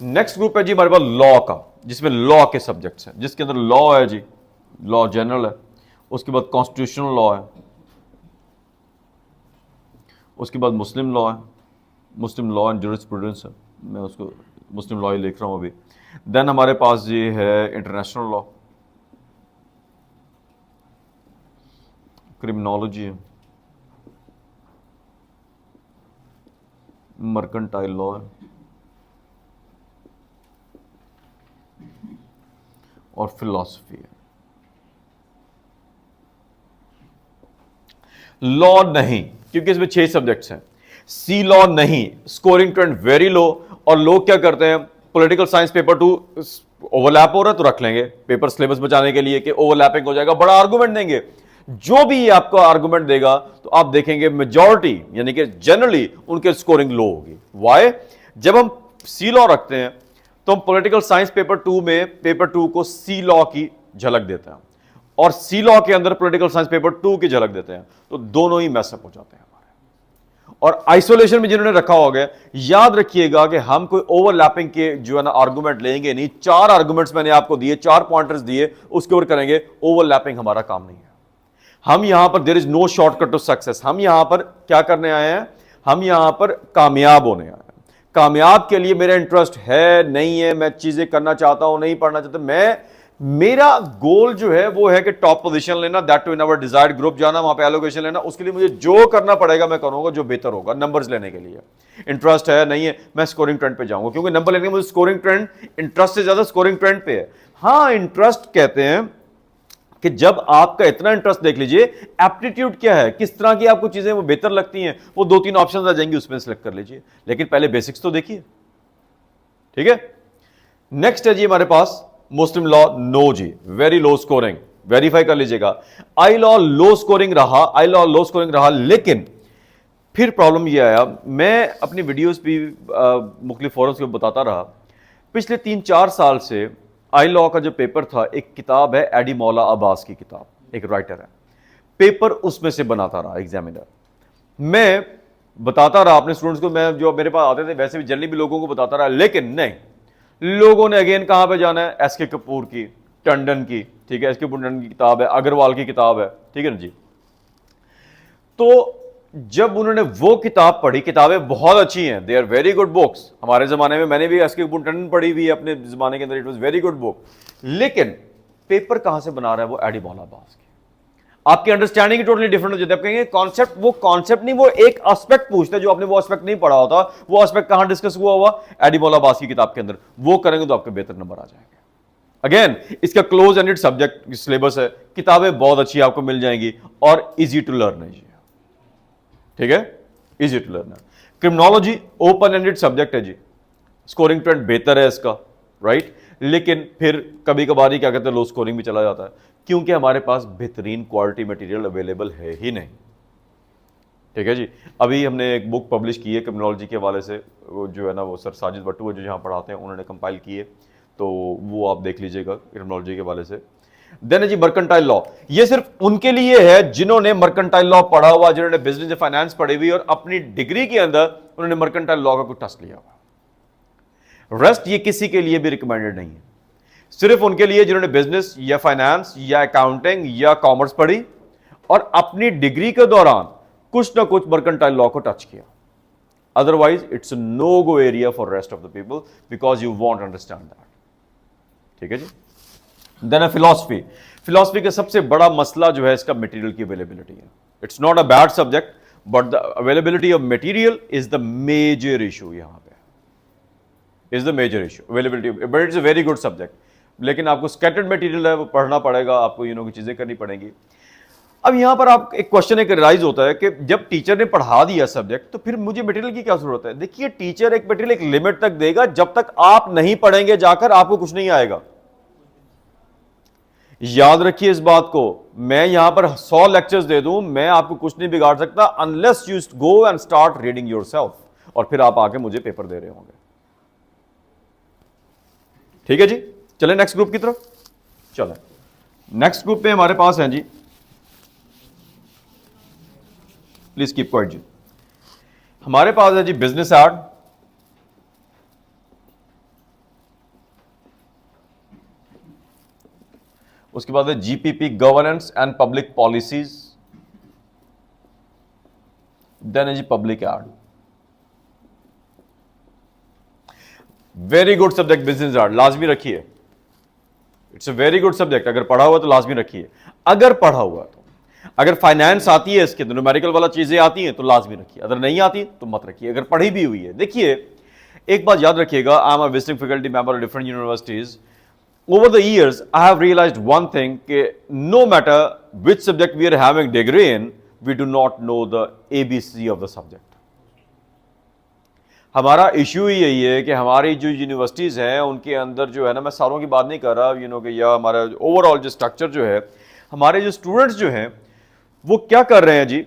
नेक्स्ट ग्रुप है जी हमारे पास लॉ का, जिसमें लॉ के सब्जेक्ट्स हैं, जिसके अंदर लॉ है जी, लॉ जनरल है, उसके बाद कॉन्स्टिट्यूशनल लॉ है, उसके बाद मुस्लिम लॉ है, मुस्लिम लॉ एंड जूरिस्प्रूडेंस है, मैं उसको मुस्लिम लॉ ही लिख रहा हूँ अभी। देन हमारे पास ये है इंटरनेशनल लॉ, क्रिमिनोलॉजी है, मर्केंटाइल लॉ है और फिलॉसफी है। लॉ नहीं, क्योंकि इसमें 6 सब्जेक्ट्स हैं। सी लॉ नहीं, स्कोरिंग ट्रेंड वेरी लो। और लोग क्या करते हैं, पॉलिटिकल साइंस पेपर 2 ओवरलैप हो रहा है तो रख लेंगे पेपर सिलेबस बचाने के लिए कि ओवरलैपिंग हो जाएगा, बड़ा आर्गुमेंट देंगे। जो भी आपको आर्गुमेंट देगा तो आप देखेंगे मेजॉरिटी यानी कि जनरली उनके स्कोरिंग लो होगी। वाई? जब हम सी लॉ रखते हैं तो हम पॉलिटिकल साइंस पेपर 2 में पेपर 2 को सी लॉ की झलक देते हैं और सी लॉ के अंदर पॉलिटिकल साइंस पेपर 2 की झलक देते हैं, तो दोनों ही मैसअप हो जाते हैं हमारे। और आइसोलेशन में जिन्होंने रखा होगा, याद रखिएगा कि हम कोई ओवरलैपिंग के जो है ना आर्गुमेंट लेंगे नहीं। 4 आर्गुमेंट्स मैंने आपको दिए, 4 पॉइंटर्स दिए, उसके ऊपर करेंगे। ओवरलैपिंग हमारा काम नहीं है। हम यहां पर there is no shortcut to success. हम यहां पर क्या करने आए हैं? हम यहां पर कामयाब होने आए हैं। कामयाब के लिए मेरा इंटरेस्ट है नहीं है, मैं चीजें करना चाहता हूं, नहीं पढ़ना चाहता। मेरा गोल जो है वो है कि टॉप पोजीशन लेना, that to in our desired group जाना, वहां पे एलोकेशन लेना। उसके लिए मुझे जो करना पड़ेगा मैं करूंगा, जो बेहतर होगा नंबर्स लेने के लिए। इंटरेस्ट है नहीं है, मैं स्कोरिंग ट्रेंड पे जाऊंगा, क्योंकि नंबर लेने के मुझे स्कोरिंग ट्रेंड, इंटरेस्ट से ज्यादा स्कोरिंग ट्रेंड पे है। हाँ, इंटरेस्ट कहते हैं कि जब आपका इतना इंटरेस्ट, देख लीजिए एप्टीट्यूड क्या है, किस तरह की आपको चीजें वो बेहतर लगती हैं, वो 2-3 ऑप्शंस आ जाएंगे, उसमें सेलेक्ट कर लीजिए। लेकिन पहले बेसिक्स तो देखिए, ठीक है। नेक्स्ट है जी हमारे पास मुस्लिम लॉ। नो जी, वेरी लो स्कोरिंग, वेरीफाई कर लीजिएगा। आई लॉ लो स्कोरिंग रहा, आई लॉ लो स्कोरिंग रहा, लेकिन फिर प्रॉब्लम यह आया, मैं अपनी वीडियोस भी मुख्तलिफ फोरम्स पे बताता रहा, पिछले 3-4 साल से आई लॉ का जो पेपर था, एक किताब है एडी मौला अब्बास की किताब, एक राइटर है, पेपर उसमें से बनाता रहा एग्जामिनर। मैं बताता रहा अपने स्टूडेंट्स को, मैं जो मेरे पास आते थे वैसे भी जनरली भी लोगों को बताता रहा, लेकिन नहीं, लोगों ने अगेन कहां पे जाना है? एस के कपूर की, टंडन की, ठीक है, एस के कपूर टंडन की किताब है, अग्रवाल की किताब है, ठीक है ना जी। तो जब उन्होंने वो किताब पढ़ी, किताबें बहुत अच्छी हैं, they are very good books. हमारे जमाने में मैंने भी एस के कपूर टंडन पढ़ी हुई है अपने जमाने के अंदर, it was very good book. लेकिन पेपर कहां से बना रहा है? वो एडी मौला अब्बास की। आपकी अंडरस्टैंडिंग टोटली डिफरेंट हो जाती है। आप कहेंगे कॉन्सेप्ट, वो कॉन्सेप्ट नहीं, वो एक एस्पेक्ट पूछते हैं जो आपने वो एस्पेक्ट नहीं पढ़ा होता। वो एस्पेक्ट कहां डिस्कस हुआ? एडी मौला अब्बास की किताब के अंदर। वो करेंगे तो आपके बेहतर नंबर आ जाएंगे। अगेन, इसका क्लोज एंडेड सब्जेक्ट सिलेबस है, किताबें बहुत अच्छी आपको मिल जाएंगी और इजी टू लर्न है, ठीक है, इजी टू लर्न है। क्रिमिनोलॉजी ओपन एंडेड सब्जेक्ट है जी, स्कोरिंग ट्रेंड बेहतर है इसका, राइट। लेकिन फिर कभी कभार ही क्या कहते हैं, लो स्कोरिंग भी चला जाता है, क्योंकि हमारे पास बेहतरीन क्वालिटी मटेरियल अवेलेबल है ही नहीं, ठीक है जी। अभी हमने एक बुक पब्लिश की है क्रिमिनोलॉजी के हवाले से, वो जो है ना, वो सर साजिद बट्टू जो यहाँ पढ़ाते हैं, उन्होंने कंपाइल की है, तो वो आप देख लीजिएगा क्रिमिनोलॉजी के हवाले से। देन जी मर्केंटाइल लॉ, ये सिर्फ उनके लिए है जिन्होंने मर्केंटाइल लॉ पढ़ा हुआ, जिन्होंने बिजनेस या फाइनेंस पढ़ी हुई और अपनी डिग्री के अंदर उन्होंने मर्केंटाइल लॉ का कुछ टेस्ट लिया हुआ। रेस्ट ये किसी के लिए भी रिकमेंडेड नहीं है, सिर्फ उनके लिए जिन्होंने बिजनेस या फाइनेंस या अकाउंटिंग या कॉमर्स पढ़ी और अपनी डिग्री के दौरान कुछ ना कुछ मर्केंटाइल लॉ को टच किया। Otherwise it's no go area for rest of the people, because you won't understand that, ठीक है जी। देन फिलॉसफी, फिलॉसफी का सबसे बड़ा मसला जो है इसका मटेरियल की अवेलेबिलिटी है। It's not a bad subject, but the availability of material is the major issue. यहां पे is the major issue availability, but it's a very good subject, लेकिन आपको स्कैटर्ड मटेरियल है वो पढ़ना पड़ेगा, आपको की चीजें करनी पड़ेंगी। अब यहां पर आप एक क्वेश्चन एक राइज होता है कि जब टीचर ने पढ़ा दिया सब्जेक्ट तो फिर मुझे मटेरियल की क्या जरूरत है? देखिए, टीचर एक मटेरियल एक लिमिट तक देगा, जब तक आप नहीं पढ़ेंगे जाकर आपको कुछ नहीं आएगा। याद रखिए इस बात को, मैं यहां पर 100 लेक्चर्स दे दूं, मैं आपको कुछ नहीं बिगाड़ सकता unless you go and start reading yourself, और फिर आप आके मुझे पेपर दे रहे होंगे, ठीक है जी। चलें नेक्स्ट ग्रुप की तरफ। चलें नेक्स्ट ग्रुप में हमारे पास हैं जी, प्लीज कीप क्वाइट जी, हमारे पास है जी बिजनेस एड, उसके बाद है GPP governance and public policies, then है जी public ad. Very good subject business ad, लाजमी रखिए। It's a very good subject, अगर पढ़ा हुआ तो लाजमी रखिए। अगर पढ़ा हुआ तो, अगर फाइनेंस आती है, इसके न्यूमेरिकल वाला चीजें आती हैं तो लाजमी रखिए, अगर नहीं आती तो मत रखिए, अगर पढ़ी भी हुई है। देखिए एक बात याद रखिएगा, I am a visiting faculty member of different universities. Over the years, I have realized one thing, no matter which subject we are having degree in, we do not know the ABC of the subject. हमारा issue ही यही है कि हमारी जो universities हैं उनके अंदर जो है ना, मैं सारों की बात नहीं कर रहा, कि या हमारा ओवरऑल जो स्ट्रक्चर जो है, हमारे जो स्टूडेंट्स जो हैं वो क्या कर रहे हैं जी,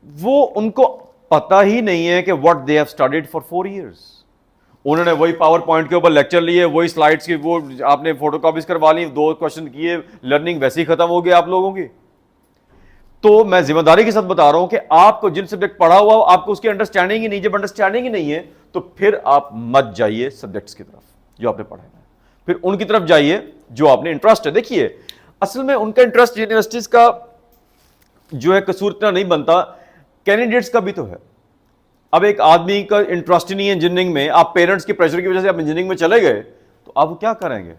वो उनको पता ही नहीं है कि what they have studied for 4 years। उन्होंने वही पावर पॉइंट के ऊपर लेक्चर लिए, वही स्लाइड्स की वो आपने फोटोकॉपीज करवा ली, 2 क्वेश्चन किए, लर्निंग वैसे ही खत्म हो गई आप लोगों की। तो मैं जिम्मेदारी के साथ बता रहा हूं कि आपको जिन सब्जेक्ट पढ़ा हुआ हो, आपको उसकी अंडरस्टैंडिंग ही नहीं, जब अंडरस्टैंडिंग ही नहीं है तो फिर आप मत जाइए सब्जेक्ट्स की तरफ जो आपने पढ़ा है, फिर उनकी तरफ जाइए जो आपने इंटरेस्ट है। देखिए असल में उनका इंटरेस्ट यूनिवर्सिटीज का जो है कसूर इतना नहीं बनता, कैंडिडेट्स का भी तो है। अब एक आदमी का इंटरेस्ट ही नहीं है इंजीनियरिंग में, आप पेरेंट्स के प्रेशर की वजह से आप इंजीनियरिंग में चले गए, तो आप क्या करेंगे?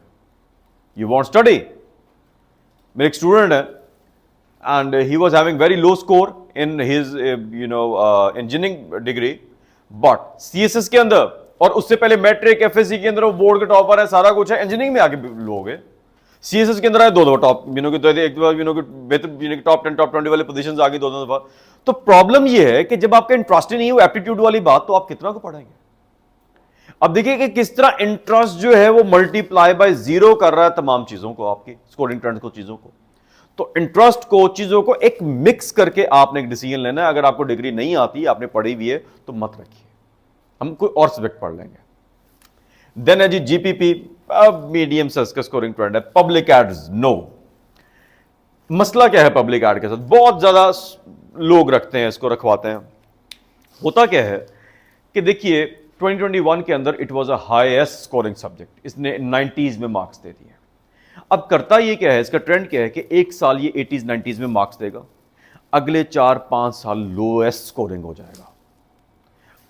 You want study. मेरे एक स्टूडेंट है and he was having very low score in his engineering degree, but CSS के अंदर और उससे पहले मैट्रिक एफएससी के अंदर वो बोर्ड के टॉपर है, सारा कुछ है। इंजीनियरिंग में आगे लोग हैं, सीएसएस के अंदर आए 2 दफा टॉप, एक बार बेहतर टॉप 10 टॉप 20 वाले पोजीशंस आ गई 2 दफा। तो प्रॉब्लम यह है कि जब आपका इंटरेस्ट ही नहीं है, एप्टीट्यूड वाली बात, तो आप कितना को पढ़ेंगे? अब देखिए कि किस तरह इंटरेस्ट जो है वो मल्टीप्लाई बाय 0 कर रहा है तमाम चीजों को, आपकी स्कोरिंग ट्रेंड को, चीजों को। तो इंटरेस्ट को, चीजों को एक मिक्स करके आपने एक डिसीजन लेना है। अगर आपको डिग्री नहीं आती, आपने पढ़ी हुई है, तो मत रखिए, हम कोई और सब्जेक्ट पढ़ लेंगे। देन है जी जीपीपी, मीडियम से इसका स्कोरिंग ट्रेंड है। Public ads, no. मसला क्या है पब्लिक एड के साथ? बहुत ज्यादा लोग रखते हैं, इसको रखवाते हैं। होता क्या है कि देखिए 2021 के अंदर it was a highest scoring subject, इसने 90s में मार्क्स दे दिए। अब करता ये क्या है, इसका ट्रेंड क्या है कि एक साल ये 80s 90s में मार्क्स देगा, अगले 4-5 साल लोएस्ट स्कोरिंग हो जाएगा।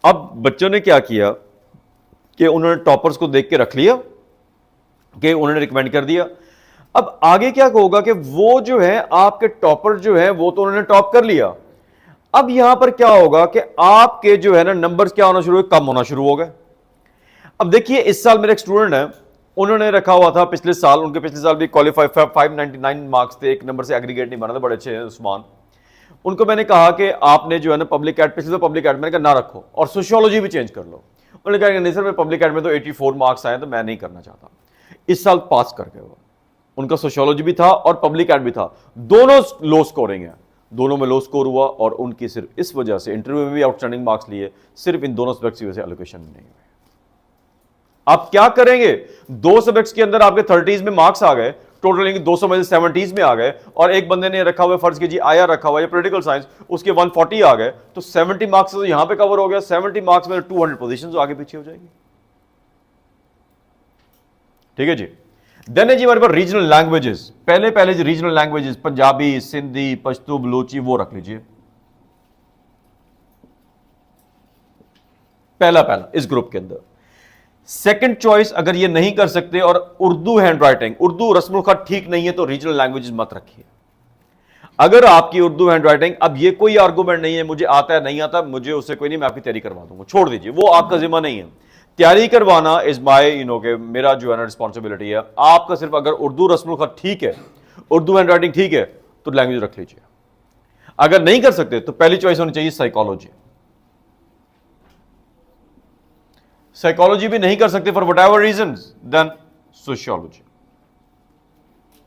अब बच्चों ने क्या किया कि उन्होंने टॉपर्स को देख के रख लिया, कि उन्होंने रिकमेंड कर दिया। अब आगे क्या होगा कि वो जो है आपके टॉपर जो है वो तो उन्होंने टॉप कर लिया, अब यहां पर क्या होगा कि आपके जो है ना नंबर्स क्या होना शुरू हुए, कम होना शुरू हो गए। अब देखिए इस साल मेरे एक स्टूडेंट है, उन्होंने रखा हुआ था पिछले साल, उनके पिछले साल भी क्वालिफाई 599 मार्क्स थे, एक नंबर से एग्रीगेट नहीं बना था, बड़े अच्छे हैं उस्मान। उनको मैंने कहा कि आपने जो है ना पब्लिक एड, पिछले तो पब्लिक एड मैंने कहा ना रखो और सोशियोलॉजी भी चेंज कर लो। उन्होंने कहा नहीं सर, मैं पब्लिक एड में तो 84 मार्क्स आए तो मैं नहीं करना चाहता। इस साल पास कर गए वो, उनका सोशियोलॉजी भी था और पब्लिक एड भी था, दोनों लो स्कोरिंग है, दोनों में लो स्कोर हुआ और उनकी सिर्फ इस वजह से इंटरव्यू में भी आउटस्टैंडिंग मार्क्स लिए, सिर्फ इन दोनों सब्जेक्ट्स की वजह से एलोकेशन नहीं हुए। आप क्या करेंगे? 2 सब्जेक्ट्स के अंदर आपके 30s में मार्क्स आ गए, टोटल 200 में से 70s में आ गए, और एक बंदे ने रखा हुआ फर्ज कीजिए आया रखा हुआ या पॉलिटिकल साइंस, उसके 140 आ गए, तो 70 मार्क्स तो यहां पे कवर हो गया, 70 मार्क्स में 200 पोजीशंस आगे पीछे हो जाएगी। ठीक है जी। देन है जी हमारे पास रीजनल लैंग्वेजेस। पहले जी रीजनल लैंग्वेजेस, पंजाबी, सिंधी, पश्तो, बलूची, वो रख लीजिए पहला इस ग्रुप के अंदर। सेकंड चॉइस अगर ये नहीं कर सकते और उर्दू हैंड राइटिंग, उर्दू रस्मुल खत ठीक नहीं है, तो रीजनल लैंग्वेजेस मत रखिए। अगर आपकी उर्दू हैंड राइटिंग, अब ये कोई आर्गूमेंट नहीं है मुझे आता है नहीं आता, मुझे उससे कोई नहीं, मैं आपकी तैयारी करवा दूंगा, छोड़ दीजिए, वो आपका जिम्मा नहीं है। तैयारी करवाना इज माय के मेरा जो है ना रिस्पॉन्सिबिलिटी है। आपका सिर्फ अगर उर्दू रस्मुल खत ठीक है, उर्दू हैंड राइटिंग ठीक है, तो लैंग्वेज रख लीजिए। अगर नहीं कर सकते तो पहली चॉइस होनी चाहिए साइकोलॉजी। साइकोलॉजी भी नहीं कर सकते for whatever reason, then sociology.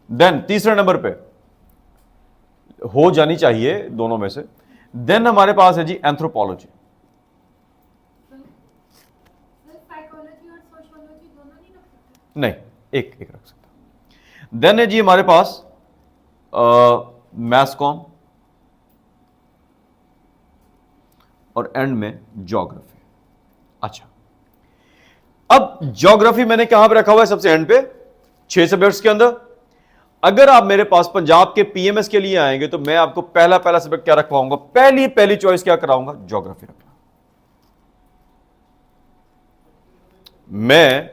Then तीसरे नंबर पे हो जानी चाहिए दोनों में से। देन हमारे पास है जी एंथ्रोपोलॉजी। नहीं, एक रख सकता। देन है जी हमारे पास मैथ्स कॉम, और एंड में ज्योग्राफी। अच्छा, अब ज्योग्राफी मैंने कहां पे रखा हुआ है? सबसे एंड पे, 6 सब्जेक्ट्स के अंदर। अगर आप मेरे पास पंजाब के पीएमएस के लिए आएंगे तो मैं आपको पहला पहला सब्जेक्ट क्या रखवाऊंगा, पहली चॉइस क्या कराऊंगा, ज्योग्राफी रखना। मैं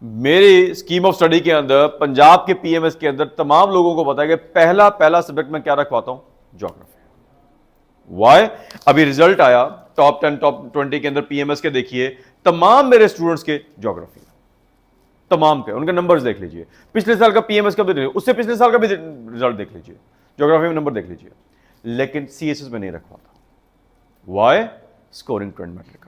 मेरी स्कीम ऑफ स्टडी के अंदर पंजाब के पीएमएस के अंदर तमाम लोगों को पता है कि पहला सब्जेक्ट मैं क्या रखवाता हूं, ज्योग्राफी। वाई? अभी रिजल्ट आया टॉप 10 टॉप 20 के अंदर पीएमएस के, देखिए तमाम मेरे स्टूडेंट्स के ज्योग्राफी, तमाम के उनके नंबर्स देख लीजिए, पिछले साल का पीएमएस का भी देखिए, उससे पिछले साल का भी रिजल्ट देख लीजिए, ज्योग्राफी में नंबर देख लीजिए, लेकिन सीएसएस में नहीं रखवाता। वाई? स्कोरिंग ट्रेंड मैटर करता।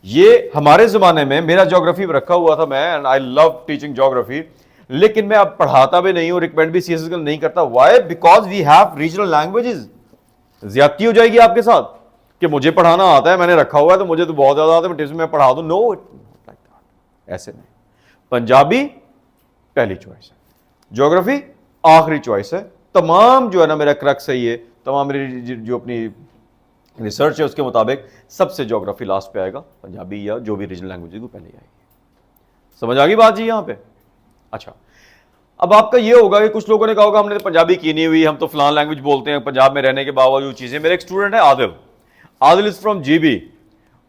ये हमारे जमाने में मेरा ज्योग्राफी रखा हुआ था मैं, and I love teaching geography, लेकिन मैं अब पढ़ाता भी नहीं हूं, रिकमेंड भी सीएसएस नहीं करता। Why? Because we have regional languages. ज्यादती हो जाएगी आपके साथ कि मुझे पढ़ाना आता है, मैंने रखा हुआ है तो मुझे तो बहुत ज्यादा आता है, मैं पढ़ा दूं। नो, ऐसे नहीं। पंजाबी पहली चॉइस है, ज्योग्राफी आखिरी चॉइस है। तमाम जो है ना मेरा क्रक्स है, ये तमाम मेरी जो अपनी रिसर्च है उसके मुताबिक सबसे ज्योग्राफी लास्ट पे आएगा, पंजाबी या जो भी रीजनल लैंग्वेज को पहले आएगी। समझ आ गई बात जी यहां पे? अच्छा, अब आपका ये होगा कि कुछ लोगों ने कहा होगा हमने तो पंजाबी की नहीं हुई, हम तो फलान लैंग्वेज बोलते हैं पंजाब में रहने के बावजूद चीजें। मेरे एक स्टूडेंट है Adil, Adil is from GB.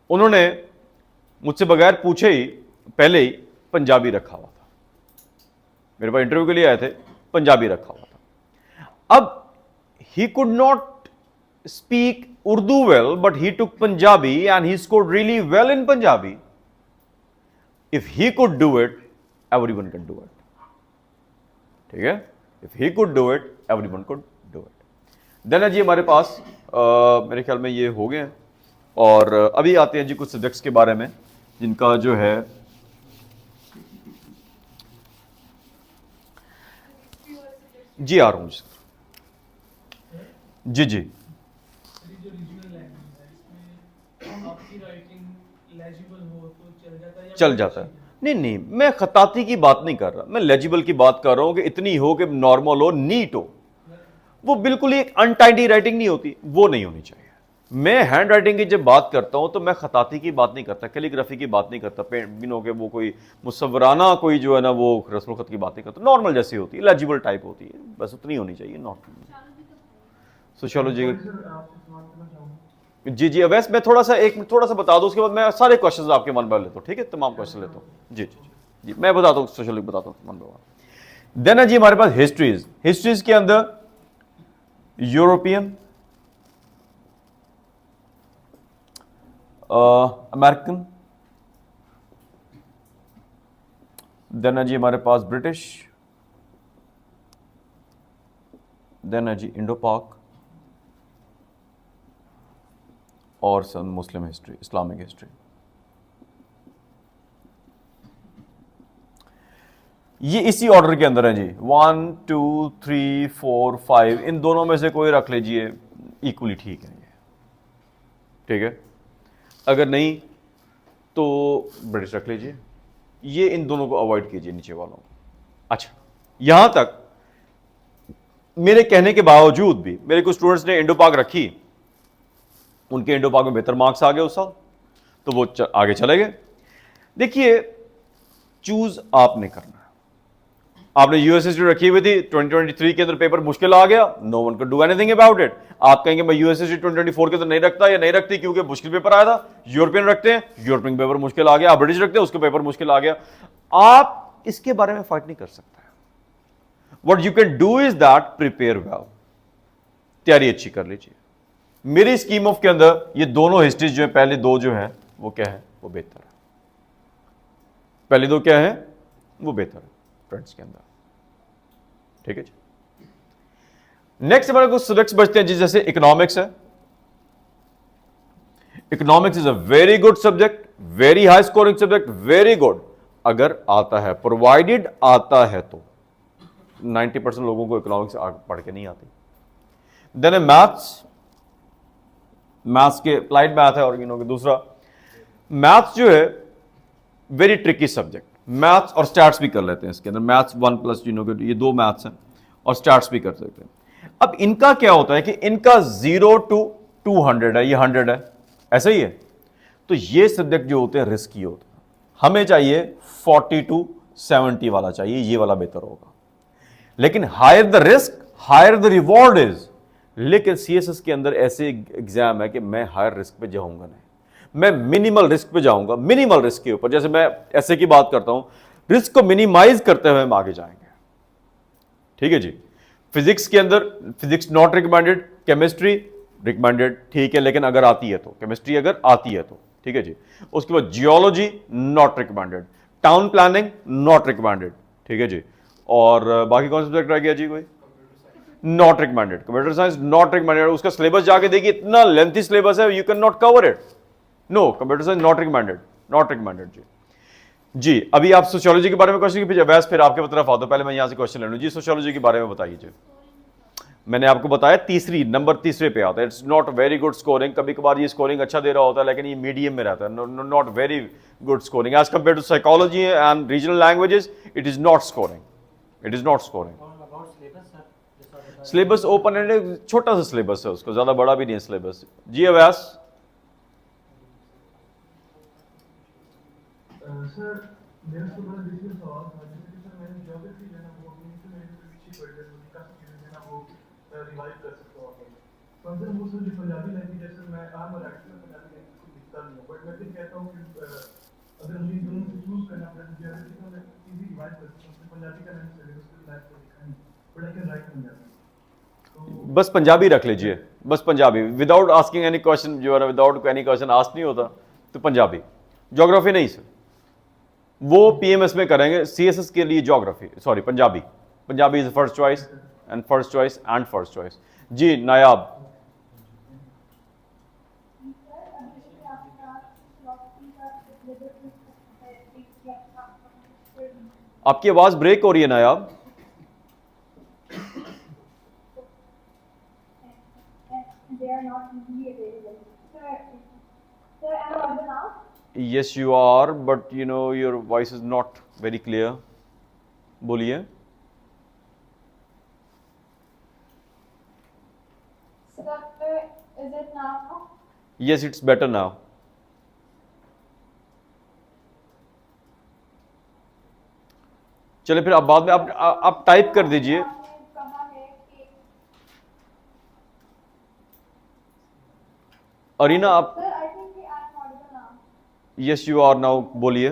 उन्होंने मुझसे बगैर पूछे ही पहले ही पंजाबी रखा हुआ था, मेरे पास इंटरव्यू के लिए आए थे, पंजाबी रखा हुआ था। अब he could not speak Urdu well, but he took Punjabi and he scored really well in Punjabi. If he could do it, everyone can do it. ठीक है? If he could do it, everyone could do it. Then जी हमारे पास मेरे ख्याल में ये हो गए हैं, और अभी आते हैं जी कुछ सब्जेक्ट्स के बारे में जिनका जो है जी आ रहा हूँ जी चल जाता है। नहीं, मैं खताती की बात नहीं कर रहा, मैं लेजिबल की बात कर रहा हूं कि इतनी हो कि नॉर्मल हो, नीट हो। वो बिल्कुल एक अनटाइडी राइटिंग नहीं होती, वो नहीं होनी चाहिए। मैं हैंड राइटिंग की जब बात करता हूं तो मैं खताती की बात नहीं करता, कैलीग्राफी की बात नहीं करता, पेंट के वो कोई मुसव्वराना कोई जो है ना वो रस्म खत की बात नहीं करता। नॉर्मल जैसी होती है, लेजिबल टाइप होती है, बस उतनी होनी चाहिए। नॉर्मल सोशियोलॉजी जी अवैस मैं थोड़ा सा बता दूं, उसके बाद मैं सारे क्वेश्चंस आपके मन में लेता हूं। ठीक है, तमाम क्वेश्चन लेता हूं जी मैं बताता हूं, सोशियोलॉजी बताता हूं मन में। देन है जी हमारे पास हिस्ट्रीज के अंदर यूरोपियन, अमेरिकन, देन है जी हमारे पास ब्रिटिश, देन है जी इंडो पाक, और सन मुस्लिम हिस्ट्री, इस्लामिक हिस्ट्री। ये इसी ऑर्डर के अंदर है जी, 1 2 3 4 5, इन दोनों में से कोई रख लीजिए, इक्वली ठीक है ये। ठीक है, अगर नहीं तो ब्रिटिश रख लीजिए, ये इन दोनों को अवॉइड कीजिए नीचे वालों को। अच्छा, यहां तक मेरे कहने के बावजूद भी मेरे कुछ स्टूडेंट्स ने इंडो पाक रखी, उनके इंडो पाक में बेहतर मार्क्स आ गए उस साल, तो वो आगे चले गए। देखिए, चूज आपने करना है। आपने यूएस हिस्ट्री रखी हुई थी, 2023 के अंदर पेपर मुश्किल आ गया, no one can do anything about it. आप कहेंगे मैं यूएस हिस्ट्री 2024 के अंदर नहीं रखता या नहीं रखती क्योंकि मुश्किल पेपर आया था। यूरोपियन रखते हैं, यूरोपियन पेपर मुश्किल आ गया। आप ब्रिटिश रखते हैं, उसके पेपर मुश्किल आ गया। आप इसके बारे में फाइट नहीं कर सकते। What you can do is that prepare well, तैयारी अच्छी कर लीजिए। मेरी स्कीम ऑफ के अंदर ये दोनों हिस्ट्रीज जो है, पहले दो जो है वो क्या है, वो बेहतर है। पहले दो क्या है, वो बेहतर है फ्रेंड्स के अंदर। ठीक है जी, नेक्स्ट हमारे कुछ सब्जेक्ट्स बचते हैं जी, जैसे इकोनॉमिक्स है। Economics is a very good subject, very high scoring subject, very good अगर आता है, प्रोवाइडेड आता है तो। 90% लोगों को इकोनॉमिक्स पढ़ के नहीं आती। देन है मैथ्स के अप्लाइड मैथ है, और दूसरा मैथ्स जो है वेरी ट्रिकी सब्जेक्ट। मैथ्स और स्टैट्स भी कर लेते हैं इसके अंदर, मैथ्स 1+ ये दो मैथ्स हैं, और स्टैट्स भी कर सकते हैं। अब इनका क्या होता है कि इनका 0 to 200 है, ये 100 है, ऐसा ही है। तो ये सब्जेक्ट जो होते हैं रिस्की होते हैं, हमें चाहिए 40 to 70 वाला चाहिए, ये वाला बेहतर होगा। लेकिन higher the risk higher the reward is. लेकिन सीएसएस के अंदर ऐसे एग्जाम है कि मैं हायर रिस्क पे जाऊंगा नहीं, मैं मिनिमल रिस्क पे जाऊंगा, मिनिमल रिस्क के ऊपर। जैसे मैं ऐसे की बात करता हूं, रिस्क को मिनिमाइज करते हुए हम आगे जाएंगे। ठीक है जी। फिजिक्स के अंदर physics not recommended, chemistry recommended, ठीक है, लेकिन अगर आती है तो, केमिस्ट्री अगर आती है तो, ठीक है जी। उसके बाद geology not recommended, town planning not recommended, ठीक है जी। और बाकी कौन सा सब्जेक्ट रह गया जी? कोई not recommended. Computer science not recommended. उसका सिलेबस जाके देखिए, इतना लेंथी सिलेबस है, you can not cover it. No, computer science not recommended, not recommended जी। जी, अभी आप सोशियोलॉजी के बारे में क्वेश्चन कीजिए, वैसे फिर आपके तरफ आता, पहले मैं यहां से क्वेश्चन ले लूं जी। सोशियोलॉजी के बारे में बताइए। मैंने आपको बताया तीसरे पे आता है। It's not very good scoring. कभी कभार ये स्कोरिंग अच्छा दे रहा होता है, लेकिन ये मीडियम में रहता है, not very good scoring as compare to psychology and regional languages. It is not scoring, it is not scoring. Syllabus open end, छोटा सा सिलेबस है उसको, ज्यादा बड़ा भी नहीं है सिलेबस जी। अवैस
सर, मेरा तो बड़ा दिलचस्प सवाल था, जैसे कि सर मैंने ज्योग्राफी जो है ना वो अपनी इंटरमीडिएट में अच्छी पढ़ी है, मुझे काफी चीजें जो है ना वो रिवाइज कर सकता हूँ अपन। तो अंदर वो सर जो पंजाबी लैंग्वेज है सर, मैं आम और एक्चुअल पंजाबी लैंग्वेज को लिखता नहीं हूँ, बट मैं फिर कहता हूँ कि अगर मुझे इन दोनों से चूज करना पड़े तो ज्योग्राफी का मैं इजी रिवाइज कर सकता हूँ, पंजाबी का मैंने सिलेबस को रिवाइज कर लिखा नहीं, but I can write Punjabi.
बस पंजाबी रख लीजिए, बस Punjabi, without asking any question, जो है ना, विदाउट एनी क्वेश्चन आस्क नहीं होता तो पंजाबी। ज्योग्राफी नहीं सर, वो पीएमएस में करेंगे। सीएसएस के लिए geography, sorry Punjabi. Punjabi is first choice and first choice and first choice जी। नायाब आपकी आवाज ब्रेक हो रही है नायाब। Yes, you are, but you know your voice is not very clear. बोलिए।
Sir, is it now?
Yes, it's better now. चलिए फिर आप बाद में आप टाइप कर दीजिए। अरीना आप,
Sir, I think I am audible now.
Yes you are now, बोलिए।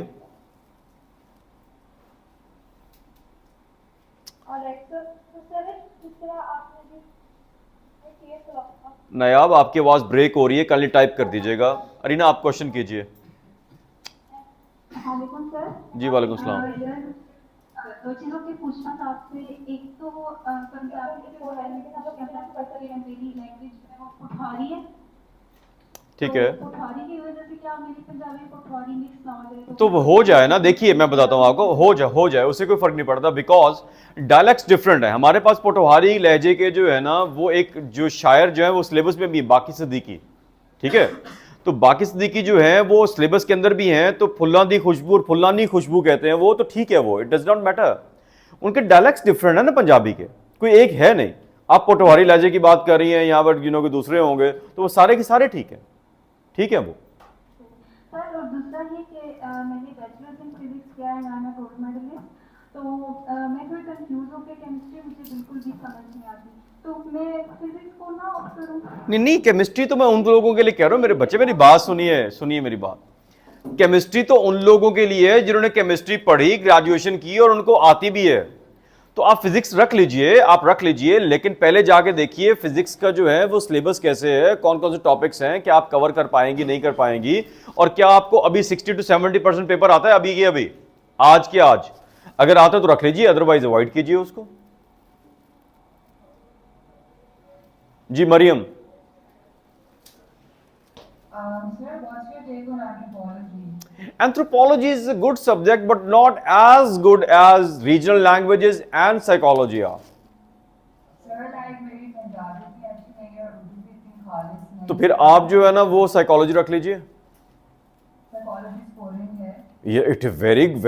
Alright, sir. तो sir, जिस तरह आपने जो केस लगा,
नायाब आपकी आवाज ब्रेक हो रही है, कल टाइप कर दीजिएगा। अरीना आप क्वेश्चन कीजिए।
वालेकुम सर।
जी वालेकुम सलाम।
दो चीज़ों के पूछना था आपसे। एक तो पंजाबी जो है मेरी लैंग्वेज है वो पठारी है,
ठीक है,
तो पठारी की वजह से क्या मेरी पंजाबी पठारी मिक्स ना हो जाए?
तो वो हो जाए ना। देखिए मैं बताता हूँ आपको, हो जाए, उससे कोई फर्क नहीं पड़ता, बिकॉज डायलेक्ट्स डिफरेंट है। हमारे पास पोटोहारी लहजे के जो है ना, वो एक जो शायर जो है वो सिलेबस में भी, बाकी सिद्दीकी, ठीक है, तो बाकी सिद्दीकी जो है वो सिलेबस के अंदर भी हैं। तो फुल्लानी खुशबू और फुल्लानी खुशबू कहते हैं वो, तो ठीक है, वो इट डज नॉट मैटर। उनके डायलेक्ट्स डिफरेंट है ना पंजाबी के, कोई एक है नहीं। आप पोटोहारी लहजे की बात कर रही हैं, यहाँ पर के दूसरे होंगे, तो वो सारे के सारे ठीक है, ठीक है वो।
सर, और दूसरा ये कि मैंने बैचलर्स इन फिजिक्स किया है, आई एम गोल्ड मेडलिस्ट, तो मैं थोड़ी कंफ्यूज हो के, केमिस्ट्री मुझे बिल्कुल भी समझ नहीं आती, तो मैं फिजिक्स को ना ऑप्ट करूँ?
नहीं, केमिस्ट्री तो मैं उन लोगों के लिए कह रहा हूँ, मेरे बच्चे मेरी बात सुनिए मेरी बात। केमिस्ट्री तो उन लोगों के लिए है जिन्होंने केमिस्ट्री पढ़ी, ग्रेजुएशन की और उनको आती भी है। तो आप फिजिक्स रख लीजिए, लेकिन पहले जाके देखिए फिजिक्स का जो है वो सिलेबस कैसे है, कौन कौन से टॉपिक्स हैं, क्या आप कवर कर पाएंगी, नहीं कर पाएंगी, और क्या आपको अभी 60 to 70% पेपर आता है अभी के अभी, आज के आज। अगर आता है तो रख लीजिए, अदरवाइज अवॉइड कीजिए उसको। जी Maryam.
Sir, what's your take on anthropology?
Anthropology is a good subject, but not as good as regional languages and psychology are.
Sir, like मेरी पंजाबी भी अच्छी नहीं है और उर्दू भी इतनी खालिस नहीं।
तो फिर आप जो है ना वो साइकोलॉजी रख लीजिए।
Psychology scoring है।
Yeah, it is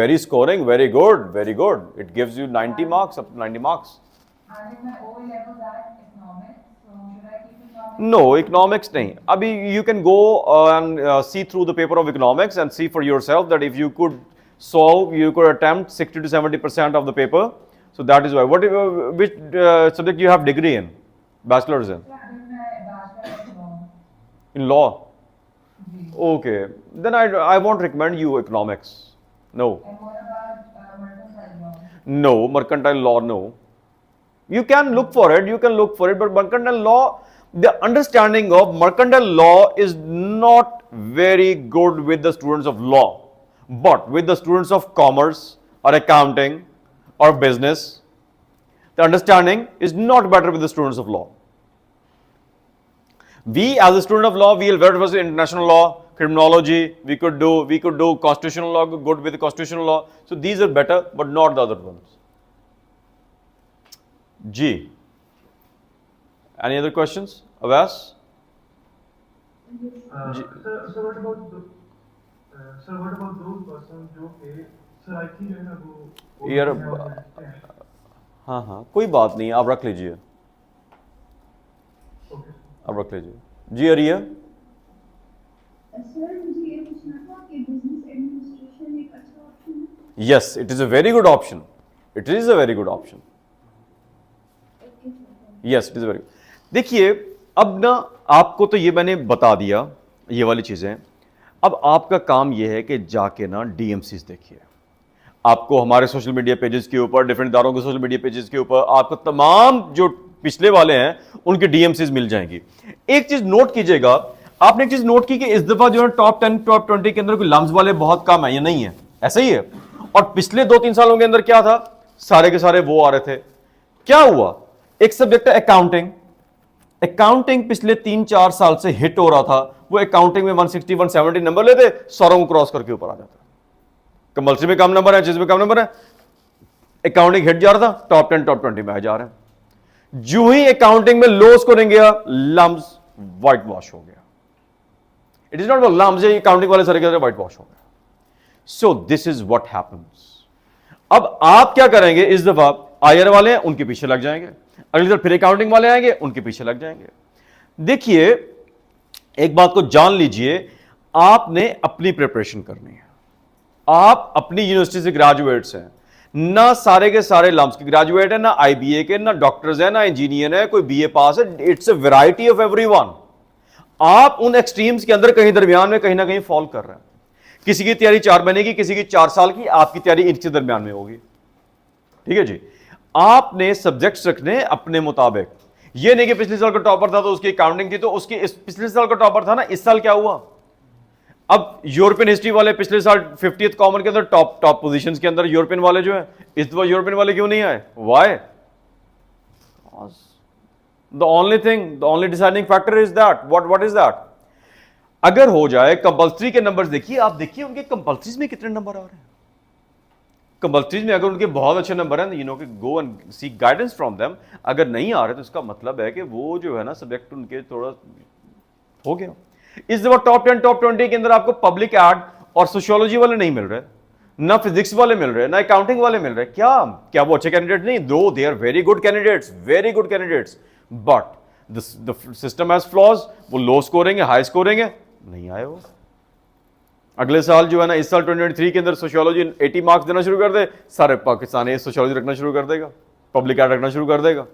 very scoring, very good. It gives you 90 marks, up to 90 marks.
And if my O level at economics, so should I keep economics?
No, economics नहीं। अभी you can go and see through the paper of economics and see for yourself that if you could So you could attempt 60 to 70% of the paper. So that is why. Which subject you have degree in? Bachelor's in?
Yeah, then my bachelor of law.
In law?
Ji.
Okay. Then I won't recommend you economics. No.
And what about mercantile law?
No. Mercantile law, no. You can look for it, but mercantile law, the understanding of mercantile law is not very good with the students of law. But with the students of commerce or accounting or business, the understanding is not better with the students of law. We as a student of law, we are very versed in international law, criminology, we could do constitutional law, good with the constitutional law. So these are better, but not the other ones. G. Any other questions? Avas?
Sir, what about those persons जो के सराइकी जो है ना वो
यार हाँ कोई बात नहीं, आप रख लीजिए, आप रख लीजिए। जी अरिया?
सर मुझे ये पूछना था कि बिजनेस एडमिनिस्ट्रेशन एक अच्छा ऑप्शन है?
Yes, it is a very good option. It is a very good option. Yes, it is very good. देखिए अब ना आपको तो ये मैंने बता दिया ये वाली चीजें। अब आपका काम ये है कि जाके ना DMCs देखिए। आपको हमारे सोशल मीडिया पेजेस के ऊपर, डिफरेंट इदारों के सोशल मीडिया पेजेस के ऊपर आपको तमाम जो पिछले वाले हैं उनके DMCs मिल जाएंगी। एक चीज नोट कीजिएगा, आपने एक चीज नोट की कि इस दफा जो है टॉप 10 टॉप 20 के अंदर कोई लम्स वाले बहुत कम है, ये नहीं है, ऐसा ही है। और पिछले 2-3 सालों के अंदर क्या था, सारे के सारे वो आ रहे थे। क्या हुआ, एक सब्जेक्ट है अकाउंटिंग। अकाउंटिंग पिछले 3-4 साल से हिट हो रहा था। वो अकाउंटिंग में 160-170 नंबर लेते, 100 को क्रॉस करके ऊपर आ जाता। कंपल्सरी में कम नंबर है, चीज में कम नंबर है, अकाउंटिंग हिट जा रहा था, टॉप 10 टॉप 20 में आ जा रहे हैं। जो ही अकाउंटिंग में लो स्कोरिंग गया, लम्स व्हाइट वॉश हो गया। It is not LUMS, accounting वाले सारे व्हाइट वॉश हो गया। So this is what happens. अब आप क्या करेंगे, इस दफा आईआर वाले हैं उनके पीछे लग जाएंगे, अगली तरफ फिर अकाउंटिंग वाले आएंगे उनके पीछे लग जाएंगे। देखिए एक बात को जान लीजिए, आपने अपनी प्रिपरेशन करनी है। आप अपनी यूनिवर्सिटी से ग्रेजुएट्स हैं, ना सारे के सारे लम्स के ग्रेजुएट है, ना आईबीए के, ना डॉक्टर्स है, ना इंजीनियर है, कोई बीए पास है। It's a variety of everyone. आप उन एक्सट्रीम्स के अंदर कहीं दरमियान में कहीं ना कहीं फॉल कर रहे हैं। किसी की तैयारी 4 महीने की, किसी की 4 साल की, आपकी तैयारी इनके दरमियान में होगी। ठीक है जी। आपने सब्जेक्ट्स रखने अपने मुताबिक। ये नहीं कि पिछले साल का टॉपर था तो उसकी अकाउंटिंग थी तो उसकी पिछले साल का टॉपर था ना, इस साल क्या हुआ। अब यूरोपियन हिस्ट्री वाले पिछले साल 50th कॉमन के अंदर टॉप पोजीशंस के अंदर यूरोपियन वाले जो है, इस दफा यूरोपियन वाले क्यों नहीं आए? Why? The only deciding factor is that. What is that? अगर हो जाए कंपल्सरी के नंबर्स देखिए, आप देखिए उनके कंपल्सरीज में कितने नंबर आ रहे हैं। कंपल्सरीज में अगर उनके बहुत अच्छे नंबर हैं, यू नो कि go and seek guidance from them. अगर नहीं आ रहे तो इसका मतलब है कि वो जो है ना सब्जेक्ट उनके थोड़ा हो गया। इस दफा टॉप 10 टॉप 20 के अंदर आपको पब्लिक एड और सोशियोलॉजी वाले नहीं मिल रहे, ना फिजिक्स वाले मिल रहे, ना अकाउंटिंग वाले मिल रहे। क्या वो अच्छे कैंडिडेट नहीं? Though they are very good candidates, but the system has flaws. वो लो स्कोरिंग है, हाई स्कोरिंग है, नहीं आए वो। अगले साल जो है ना, इस साल 2023 के अंदर सोशियोलॉजी 80 मार्क्स देना शुरू कर दे, सारे पाकिस्तानी सोशियोलॉजी रखना शुरू कर देगा, पब्लिक एड रखना शुरू कर देगा।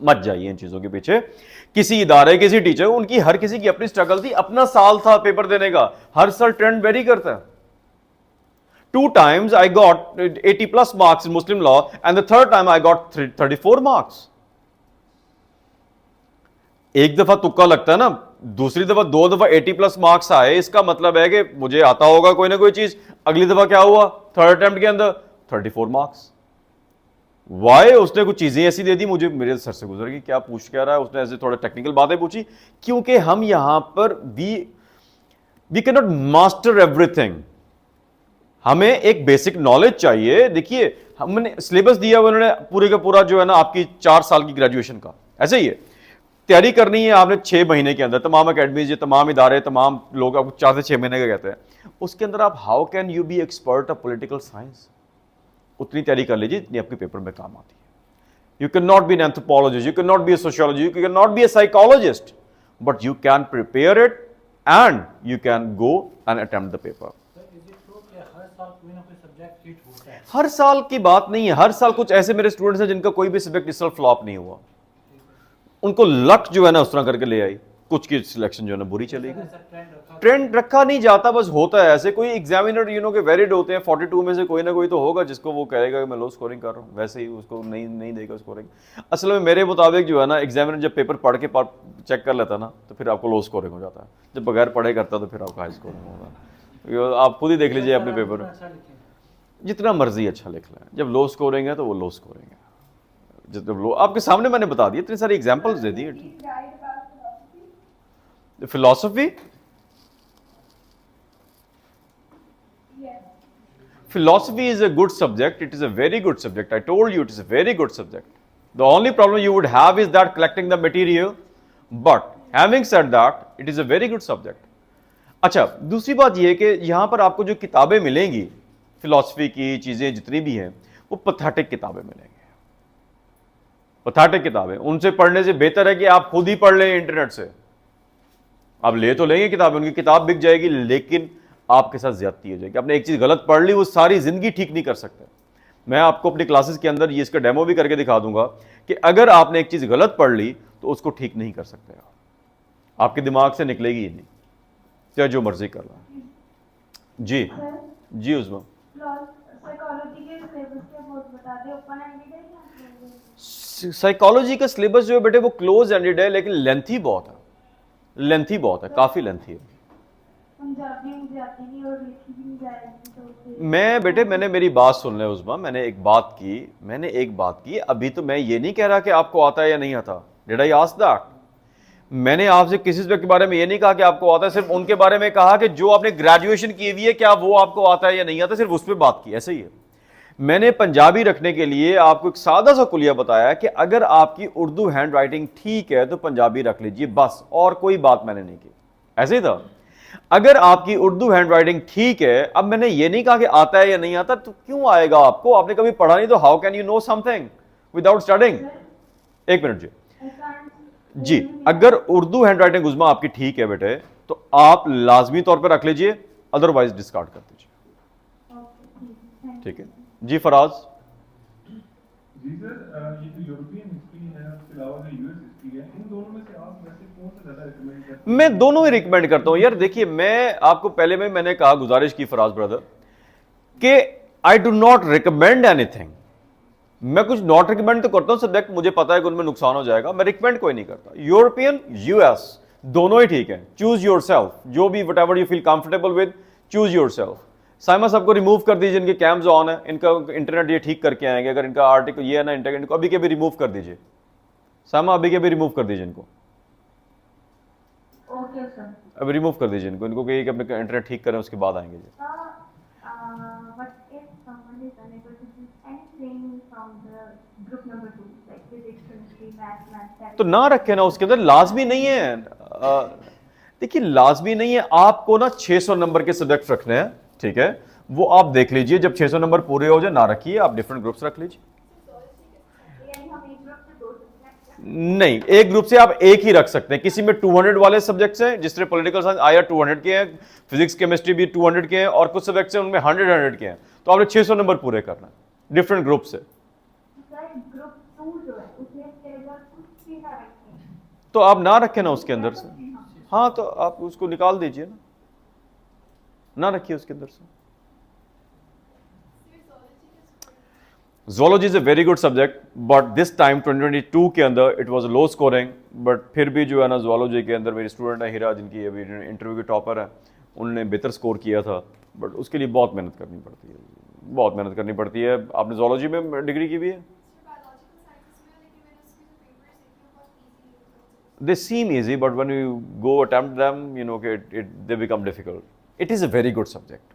मत जाइए इन चीजों के पीछे। किसी इदारे, किसी टीचर, उनकी हर किसी की अपनी स्ट्रगल थी, अपना साल था पेपर देने का। हर साल ट्रेंड वेरी करता है। 2 times I got 80+ marks in Muslim law and the third time I got 34 marks. एक दफा तुक्का लगता है ना, दूसरी दफा 2 दफा 80+ मार्क्स आए, इसका मतलब है कि मुझे आता होगा कोई ना कोई चीज। अगली दफा क्या हुआ, थर्ड अटेम्प्ट के अंदर 34 मार्क्स। वाई? उसने कुछ चीजें ऐसी दे दी, मुझे मेरे सर से गुजर गई, क्या पूछ क्या रहा है उसने, ऐसे थोड़ा टेक्निकल बातें पूछी। क्योंकि हम यहां पर we can not master everything. हमें एक बेसिक नॉलेज चाहिए। देखिए हमने सिलेबस दिया हुआ उन्होंने पूरे का पूरा जो है ना आपकी 4 साल की ग्रेजुएशन का, ऐसे ही है। तैयारी करनी है आपने 6 महीने के अंदर, तमाम अकेडमीज, तमाम इदारे, तमाम लोग आपको 4 से 6 महीने का कहते हैं। उसके अंदर आप how can you be expert of political science, उतनी तैयारी कर लीजिए जितनी आपके पेपर में काम आती है। You can not be an anthropologist, you can not be a sociologist, you can not be a psychologist, but you can prepare it and you can go and attempt the paper.
Is it true कि हर साल कोई ना कोई subject hit होता है।
हर साल की बात नहीं है, हर साल कुछ ऐसे मेरे स्टूडेंट्स हैं जिनका कोई भी सब्जेक्ट इस साल फ्लॉप नहीं हुआ, उनको लक जो है ना उस तरह करके ले आई, कुछ की सिलेक्शन जो है ना बुरी चली गई।
ऐसा
ट्रेंड रखा नहीं जाता, बस होता है ऐसे। कोई एग्जामिनर के वेरिड होते हैं, 42 में से कोई ना कोई तो होगा जिसको वो कहेगा कि मैं लो स्कोरिंग कर रहा हूँ, वैसे ही उसको नहीं देगा स्कोरिंग। असल में मेरे मुताबिक जो है ना, एग्जामिनर जब पेपर पढ़ के चेक कर लेता ना तो फिर आपको लो स्कोरिंग हो जाता है, जब बगैर पढ़े करता तो फिर आपका हाई स्कोरिंग होगा। आप खुद ही देख लीजिए अपने पेपर में,
अच्छा लिखे।
जितना मर्जी अच्छा लिख लें, जब लो स्कोरिंग है तो वो लो स्कोरिंग है। जब लो, आपके सामने मैंने बता दिया, इतनी सारी examples they the. Philosophy, philosophy is a good subject, it is a very good subject, I told you it is a very good subject. The only problem you would have is that collecting the material, but having said that it is a very good subject. अच्छा, दूसरी बात यह है कि यहां पर आपको जो किताबें मिलेंगी फिलॉसफी की चीजें जितनी भी हैं वो पैथेटिक किताबें मिलेंगी, पैथेटिक किताबें। उनसे पढ़ने से बेहतर है कि आप खुद ही पढ़ लें इंटरनेट से। आप ले तो लेंगे किताबें, उनकी किताब बिक जाएगी, लेकिन आपके साथ ज्यादती हो जाएगी। आपने एक चीज गलत पढ़ ली, वो सारी जिंदगी ठीक नहीं कर सकते। मैं आपको अपनी क्लासेस के अंदर ये इसका डेमो भी करके दिखा दूंगा कि अगर आपने एक चीज गलत पढ़ ली तो उसको ठीक नहीं कर सकते आप, आपके दिमाग से निकलेगी ही नहीं, चाहे जो मर्जी कर लो। जी जी उस्मा,
साइकोलॉजी के सिलेबस के बहुत बता दे, ओपन एंडेड है या
साइकोलॉजी का सिलेबस जो है बेटे वो क्लोज एंडेड है, लेकिन लेंथी बहुत है, लेंथी बहुत है, काफी लेंथी है।
पंजाबी मुझे आती नहीं और लिखी भी नहीं जाएगी तो फिर
मैं बेटे, मैंने मेरी बात सुन ले उस्मा, मैंने एक बात की, अभी तो मैं ये नहीं कह रहा कि आपको आता है या नहीं आता। Did I ask that? मैंने आपसे किसी सब्जेक्ट के बारे में ये नहीं कहा कि आपको आता है, सिर्फ उनके बारे में कहा कि जो आपने ग्रेजुएशन की हुई है क्या वो आपको आता है या नहीं आता, सिर्फ उस पर बात की। ऐसे ही है। मैंने पंजाबी रखने के लिए आपको एक सादा सा कुलिया बताया कि अगर आपकी उर्दू हैंड राइटिंग ठीक है तो पंजाबी रख लीजिए, बस, और कोई बात मैंने नहीं की। ऐसे ही था। अगर आपकी उर्दू हैंड राइटिंग ठीक है, अब मैंने ये नहीं कहा कि आता है या नहीं आता, तो क्यों आएगा आपको? आपने कभी पढ़ा नहीं तो how can you know something without studying? एक मिनट जी, अगर उर्दू हैंड राइटिंग उस्मा आपकी ठीक है बेटे तो आप लाजमी तौर पर रख लीजिए, अदरवाइज डिस्कार्ड कर दीजिए। ठीक है जी फराज।
जी सर, ये जो यूरोपियन हिस्ट्री है उसके अलावा जो यूएस हिस्ट्री है, इन दोनों में से आप वैसे कौन सा ज्यादा रिकमेंड करते हैं?
मैं दोनों ही रिकमेंड करता हूं यार। देखिए, मैं आपको पहले में मैंने कहा, गुजारिश की फराज ब्रदर, कि I do not recommend anything. मैं कुछ नॉट रिकमेंड तो करता हूं सब्जेक्ट, मुझे पता है कि उनमें नुकसान हो जाएगा, मैं रिकमेंड कोई नहीं करता। यूरोपियन, यूएस, दोनों ही ठीक है। चूज योर सेल्फ, जो भी what ever you feel comfortable with, choose your self. Saima साहब को रिमूव कर दीजिए, इनके कैम्स ऑन है, इनका इंटरनेट ये ठीक करके आएंगे। अगर इनका आर्टिकल ये है ना इंटरनेट, इनको अभी के भी रिमूव कर दीजिए। साइमा अभी के भी रिमूव कर दीजिए इनको,
ओके सर।
अभी रिमूव कर दीजिए इनको, इनको कहिए कि अपने इंटरनेट ठीक करें, उसके बाद आएंगे जी।
But if someone is unable to do anything from the group number 2, like physics, chemistry, math,
तो ना रखे ना उसके अंदर, लाजमी नहीं है। देखिए, लाजमी नहीं है आपको ना 600 नंबर के सब्जेक्ट रखने हैं, ठीक है, वो आप देख लीजिए। जब 600 नंबर पूरे हो जाए ना रखिए, आप डिफरेंट ग्रुप्स रख लीजिए।
यानी हम एक ग्रुप से 2 सब्जेक्ट
नहीं, एक ग्रुप से आप एक ही रख सकते हैं। किसी में 200 वाले सब्जेक्ट्स हैं, जिस तरह पॉलिटिकल साइंस आया 200 के हैं, फिजिक्स केमिस्ट्री भी 200 के हैं, और कुछ सब्जेक्ट्स हैं उनमें 100 के हैं, तो आपने 600 नंबर पूरे करना है डिफरेंट ग्रुप से।
ग्रुप 2 जो है उसमें सिलेबस कुछ भी ना रखें,
तो आप ना रखें ना उसके अंदर से, हाँ, तो आप उसको निकाल दीजिए ना रखिए उसके अंदर से। Zoology is a very good subject, but this time 2022 के अंदर it was low scoring, but फिर भी जो है ना zoology के अंदर मेरी स्टूडेंट है हीरा, जिनकी अभी इंटरव्यू की टॉपर है, उन्होंने बेहतर स्कोर किया था, बट उसके लिए बहुत मेहनत करनी पड़ती है, बहुत मेहनत करनी पड़ती है। आपने zoology में डिग्री की भी है? They seem easy, but when you go attempt them, you know they become difficult. It is a very good subject.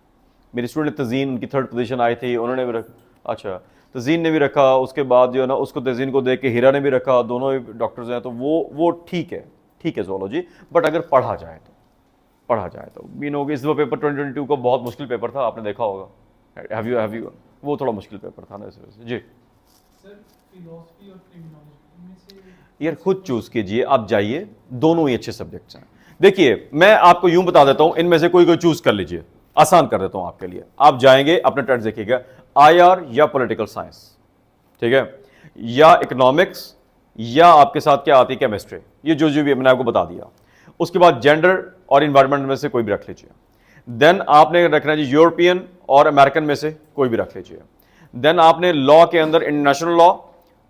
मेरी स्टूडेंट तज़ीन, उनकी 3rd पोजीशन आई थी, उन्होंने भी रखा। अच्छा, तज़ीन ने भी रखा, उसके बाद जो है ना उसको तज़ीन को देख के हीरा ने भी रखा, दोनों ही डॉक्टर्स हैं, तो वो ठीक है zoology, बट अगर पढ़ा जाए तो इस पेपर 2022 का बहुत मुश्किल पेपर था, आपने देखा होगा। हैव यू वो थोड़ा मुश्किल पेपर था ना, इस वजह से। जी
सर, फिलॉसफी और क्रिमिनोलॉजी में से
यार खुद चूज कीजिए, आप जाइए, दोनों ही अच्छे सब्जेक्ट्स हैं। देखिए, मैं आपको यूं बता देता हूं, इनमें से कोई चूज कर लीजिए, आसान कर देता हूं आपके लिए। आप जाएंगे, अपने टेस्ट देखिएगा, आईआर या पॉलिटिकल साइंस, ठीक है, या इकोनॉमिक्स, या आपके साथ क्या आती है केमिस्ट्री, ये जो भी मैंने आपको बता दिया। उसके बाद जेंडर और इन्वायरमेंट में से कोई भी रख लीजिए। देन आपने रखना है जी यूरोपियन और अमेरिकन में से कोई भी रख लीजिए। देन आपने लॉ के अंदर इंटरनेशनल लॉ,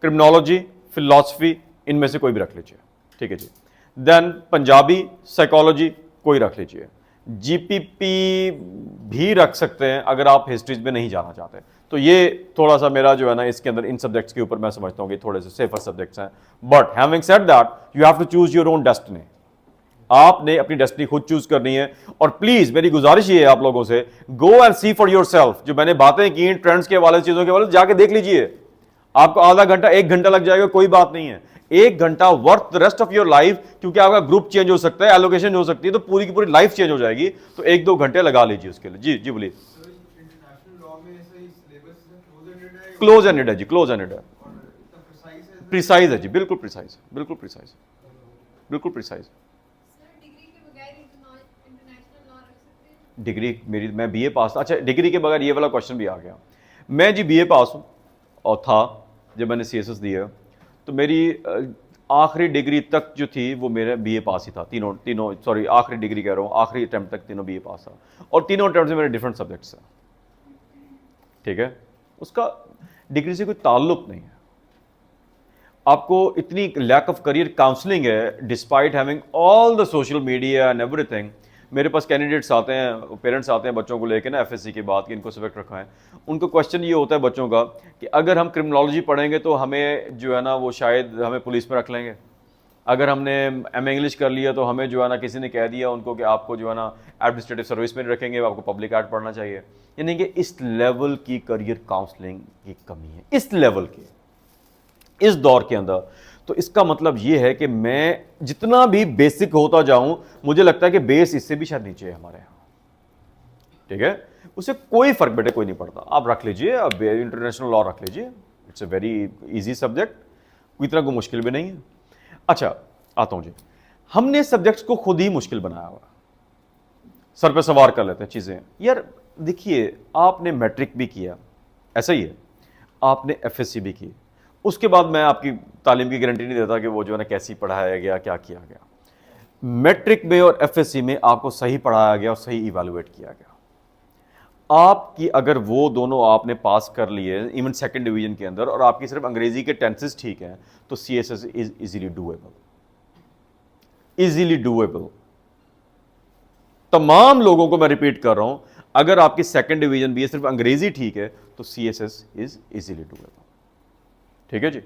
क्रिमिनोलॉजी, फिलॉसफी, इनमें से कोई भी रख लीजिए, ठीक है जी। देन पंजाबी, साइकोलॉजी कोई रख लीजिए। जीपीपी भी रख सकते हैं अगर आप हिस्ट्रीज में नहीं जाना चाहते। तो ये थोड़ा सा मेरा जो है ना इसके अंदर इन सब्जेक्ट्स के ऊपर मैं समझता हूँ कि थोड़े से सेफर सब्जेक्ट्स हैं। But having said that, you have to choose your own destiny. आपने अपनी डेस्टिनी खुद चूज करनी है। और प्लीज मेरी गुजारिश ये है आप लोगों से, go and see for yourself. जो मैंने बातें की ट्रेंड्स के हवाले, चीजों के हवाले, जाके देख लीजिए। आपको आधा घंटा, 1 घंटा लग जाएगा, कोई बात नहीं है। 1 घंटा worth the rest of your life, क्योंकि आपका ग्रुप चेंज हो सकता है, एलोकेशन हो सकती है, तो पूरी की पूरी लाइफ चेंज हो जाएगी। तो 1-2 घंटे लगा लीजिए उसके लिए। जी जी बोलिए। क्लोज एंडेड है जी, क्लोज एंडेड है, प्रिसाइज है जी, बिल्कुल प्रिसाइज, बिल्कुल प्रिसाइज, बिल्कुल प्रिसाइज। डिग्री मेरी, मैं बीए पास था। अच्छा, डिग्री के बगैर ये वाला क्वेश्चन भी आ गया। मैं जी बीए पास हूँ और था जब मैंने सीएसएस दिया, तो मेरी आखिरी डिग्री तक जो थी वो मेरे बीए पास ही था। तीनों सॉरी आखिरी डिग्री कह रहा हूँ, आखिरी अटेम्प्ट तक तीनों बीए पास था। और तीनों अटेम्प्ट में मेरे डिफरेंट सब्जेक्ट्स हैं, ठीक है। उसका डिग्री से कोई ताल्लुक नहीं है। आपको इतनी लैक ऑफ करियर काउंसलिंग है, despite having all the social media and everything. मेरे पास कैंडिडेट्स आते हैं, पेरेंट्स आते हैं बच्चों को लेकर ना एफएससी के बाद कि इनको सब्जेक्ट रखा है। उनको क्वेश्चन ये होता है बच्चों का कि अगर हम क्रिमिनोलॉजी पढ़ेंगे तो हमें जो है ना वो शायद हमें पुलिस में रख लेंगे। अगर हमने एम इंग्लिश कर लिया तो हमें जो है ना किसी ने कह दिया उनको कि आपको जो है ना एडमिनिस्ट्रेटिव सर्विस में रखेंगे, आपको पब्लिक एक्ट पढ़ना चाहिए। यानी कि इस लेवल की करियर काउंसलिंग की कमी है, इस लेवल की, इस दौर के अंदर। तो इसका मतलब ये है कि मैं जितना भी बेसिक होता जाऊं, मुझे लगता है कि बेस इससे भी शायद नीचे है हमारे यहाँ, ठीक है। उससे कोई फर्क बेटे कोई नहीं पड़ता। आप रख लीजिए, अब इंटरनेशनल लॉ रख लीजिए, it's a very easy subject, कोई इतना कोई मुश्किल भी नहीं है। अच्छा, आता हूं जी, हमने सब्जेक्ट्स को खुद ही मुश्किल बनाया हुआ, सर पे सवार कर लेते हैं चीजें। यार देखिए, आपने मैट्रिक भी किया, ऐसा ही है, आपने एफएससी भी की, उसके बाद मैं आपकी तालीम की गारंटी नहीं देता कि वो जो है ना कैसी पढ़ाया गया, क्या किया गया। मैट्रिक में और एफएससी में आपको सही पढ़ाया गया और सही इवैल्यूएट किया गया। आपकी अगर वो दोनों आपने पास कर लिए इवन सेकंड डिवीजन के अंदर, और आपकी सिर्फ अंग्रेजी के टेंसेस ठीक हैं, तो CSS is easily doable, easily doable. तमाम लोगों को मैं रिपीट कर रहा हूं, अगर आपकी सेकंड डिवीजन भी है, सिर्फ अंग्रेजी ठीक है, तो सीएसएस इज इजीली डूएबल, ठीक है जी।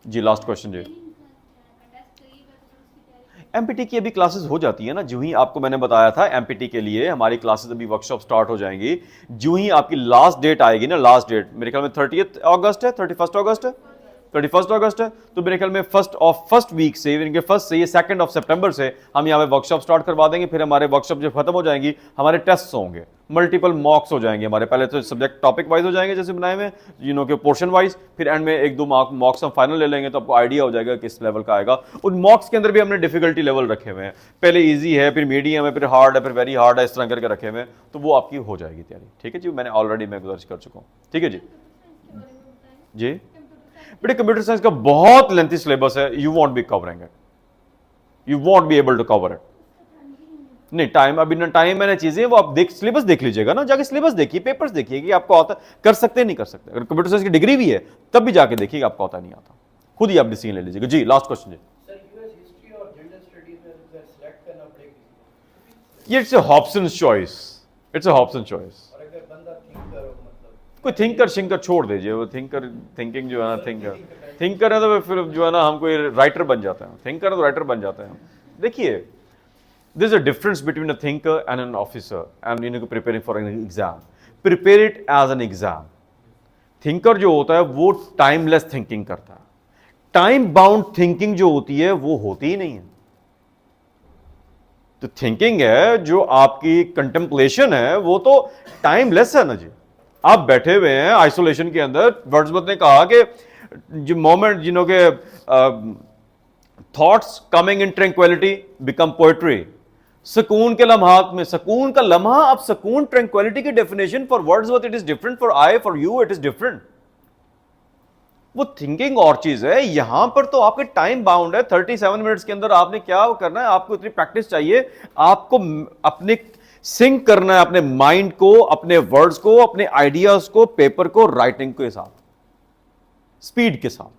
जी लास्ट क्वेश्चन जी। एमपीटी की अभी क्लासेस हो जाती है ना, जो ही आपको मैंने बताया था एमपीटी के लिए हमारी क्लासेस अभी वर्कशॉप स्टार्ट हो जाएंगी। जो ही आपकी लास्ट डेट आएगी ना, लास्ट डेट मेरे ख्याल में 30 अगस्त है, 31 अगस्त है, 31 अगस्त है, तो मेरे ख्याल में फर्स्ट वीक से, इनके फर्स्ट से ये 2 सितंबर से हम यहाँ पे वर्कशॉप स्टार्ट करवा देंगे। फिर हमारे वर्कशॉप जब खत्म हो जाएंगी, हमारे टेस्ट होंगे, मल्टीपल मॉक्स हो जाएंगे हमारे। पहले तो सब्जेक्ट टॉपिक वाइज हो जाएंगे जैसे बनाए हुए, के पोर्शन वाइज, फिर एंड में 1-2 मॉक्स हम फाइनल ले लेंगे, तो आपको आइडिया हो जाएगा किस लेवल का आएगा। उन मॉक्स के अंदर भी हमने डिफिकल्टी लेवल रखे हुए हैं, पहले ईजी है, फिर मीडियम है, फिर हार्ड है, फिर वेरी हार्ड है, इस तरह करके रखे हुए हैं, तो वो आपकी हो जाएगी तैयारी, ठीक है जी। मैंने ऑलरेडी मैं गुजारिश कर चुका हूँ, ठीक है जी। जी बेटे, कंप्यूटर साइंस का बहुत लेंथी सिलेबस है, you won't be covering it, you won't be able to cover it. नहीं, टाइम अभी ना, टाइम मैंने चीजें वो आप सिलेबस देख लीजिएगा ना, जाके सिलेबस देखिए, पेपर्स देखिए कि आपको आता कर सकते नहीं कर सकते। अगर कंप्यूटर साइंस की डिग्री भी है तब भी जाके देखिए आपको आता नहीं आता, खुद ही आप डिसीजन ले लीजिएगा। जी लास्ट क्वेश्चन जी। ये it's a Hobson choice, it's a Hobson choice. कोई थिंकर शिंकर छोड़ दीजिए, वो थिंकिंग जो है ना, थिंकर है तो फिर जो है ना हम कोई राइटर बन जाते हैं, थिंकर है तो राइटर बन जाते हैं। देखिए, there is a difference between a thinker and an officer and preparing for an exam. Prepare it as an exam. Thinker जो होता है वो टाइमलेस थिंकिंग करता है, टाइम बाउंड थिंकिंग जो होती है वो होती ही नहीं है। तो थिंकिंग है जो आपकी कंटेम्पलेशन है वो तो टाइमलेस है ना जी। आप बैठे हुए हैं आइसोलेशन के अंदर, वर्ड्सवर्थ ने कहा कि जो मोमेंट के thoughts coming in tranquillity become poetry, सुकून के लम्हात में, सुकून का लम्हा, अब सुकून ट्रैंक्विलिटी की definition for Wordsworth it is different, for I, for you it is different. वो थिंकिंग और चीज है, यहां पर तो आपके टाइम बाउंड है, 37 मिनट्स के अंदर आपने क्या करना है, आपको इतनी प्रैक्टिस चाहिए, आपको अपने सिंक करना है अपने माइंड को, अपने वर्ड्स को, अपने आइडियाज को, पेपर को, राइटिंग के साथ, स्पीड के साथ,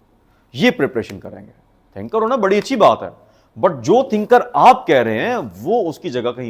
ये प्रिपरेशन करेंगे। थिंकर होना बड़ी अच्छी बात है, बट जो थिंकर आप कह रहे हैं वो उसकी जगह कहीं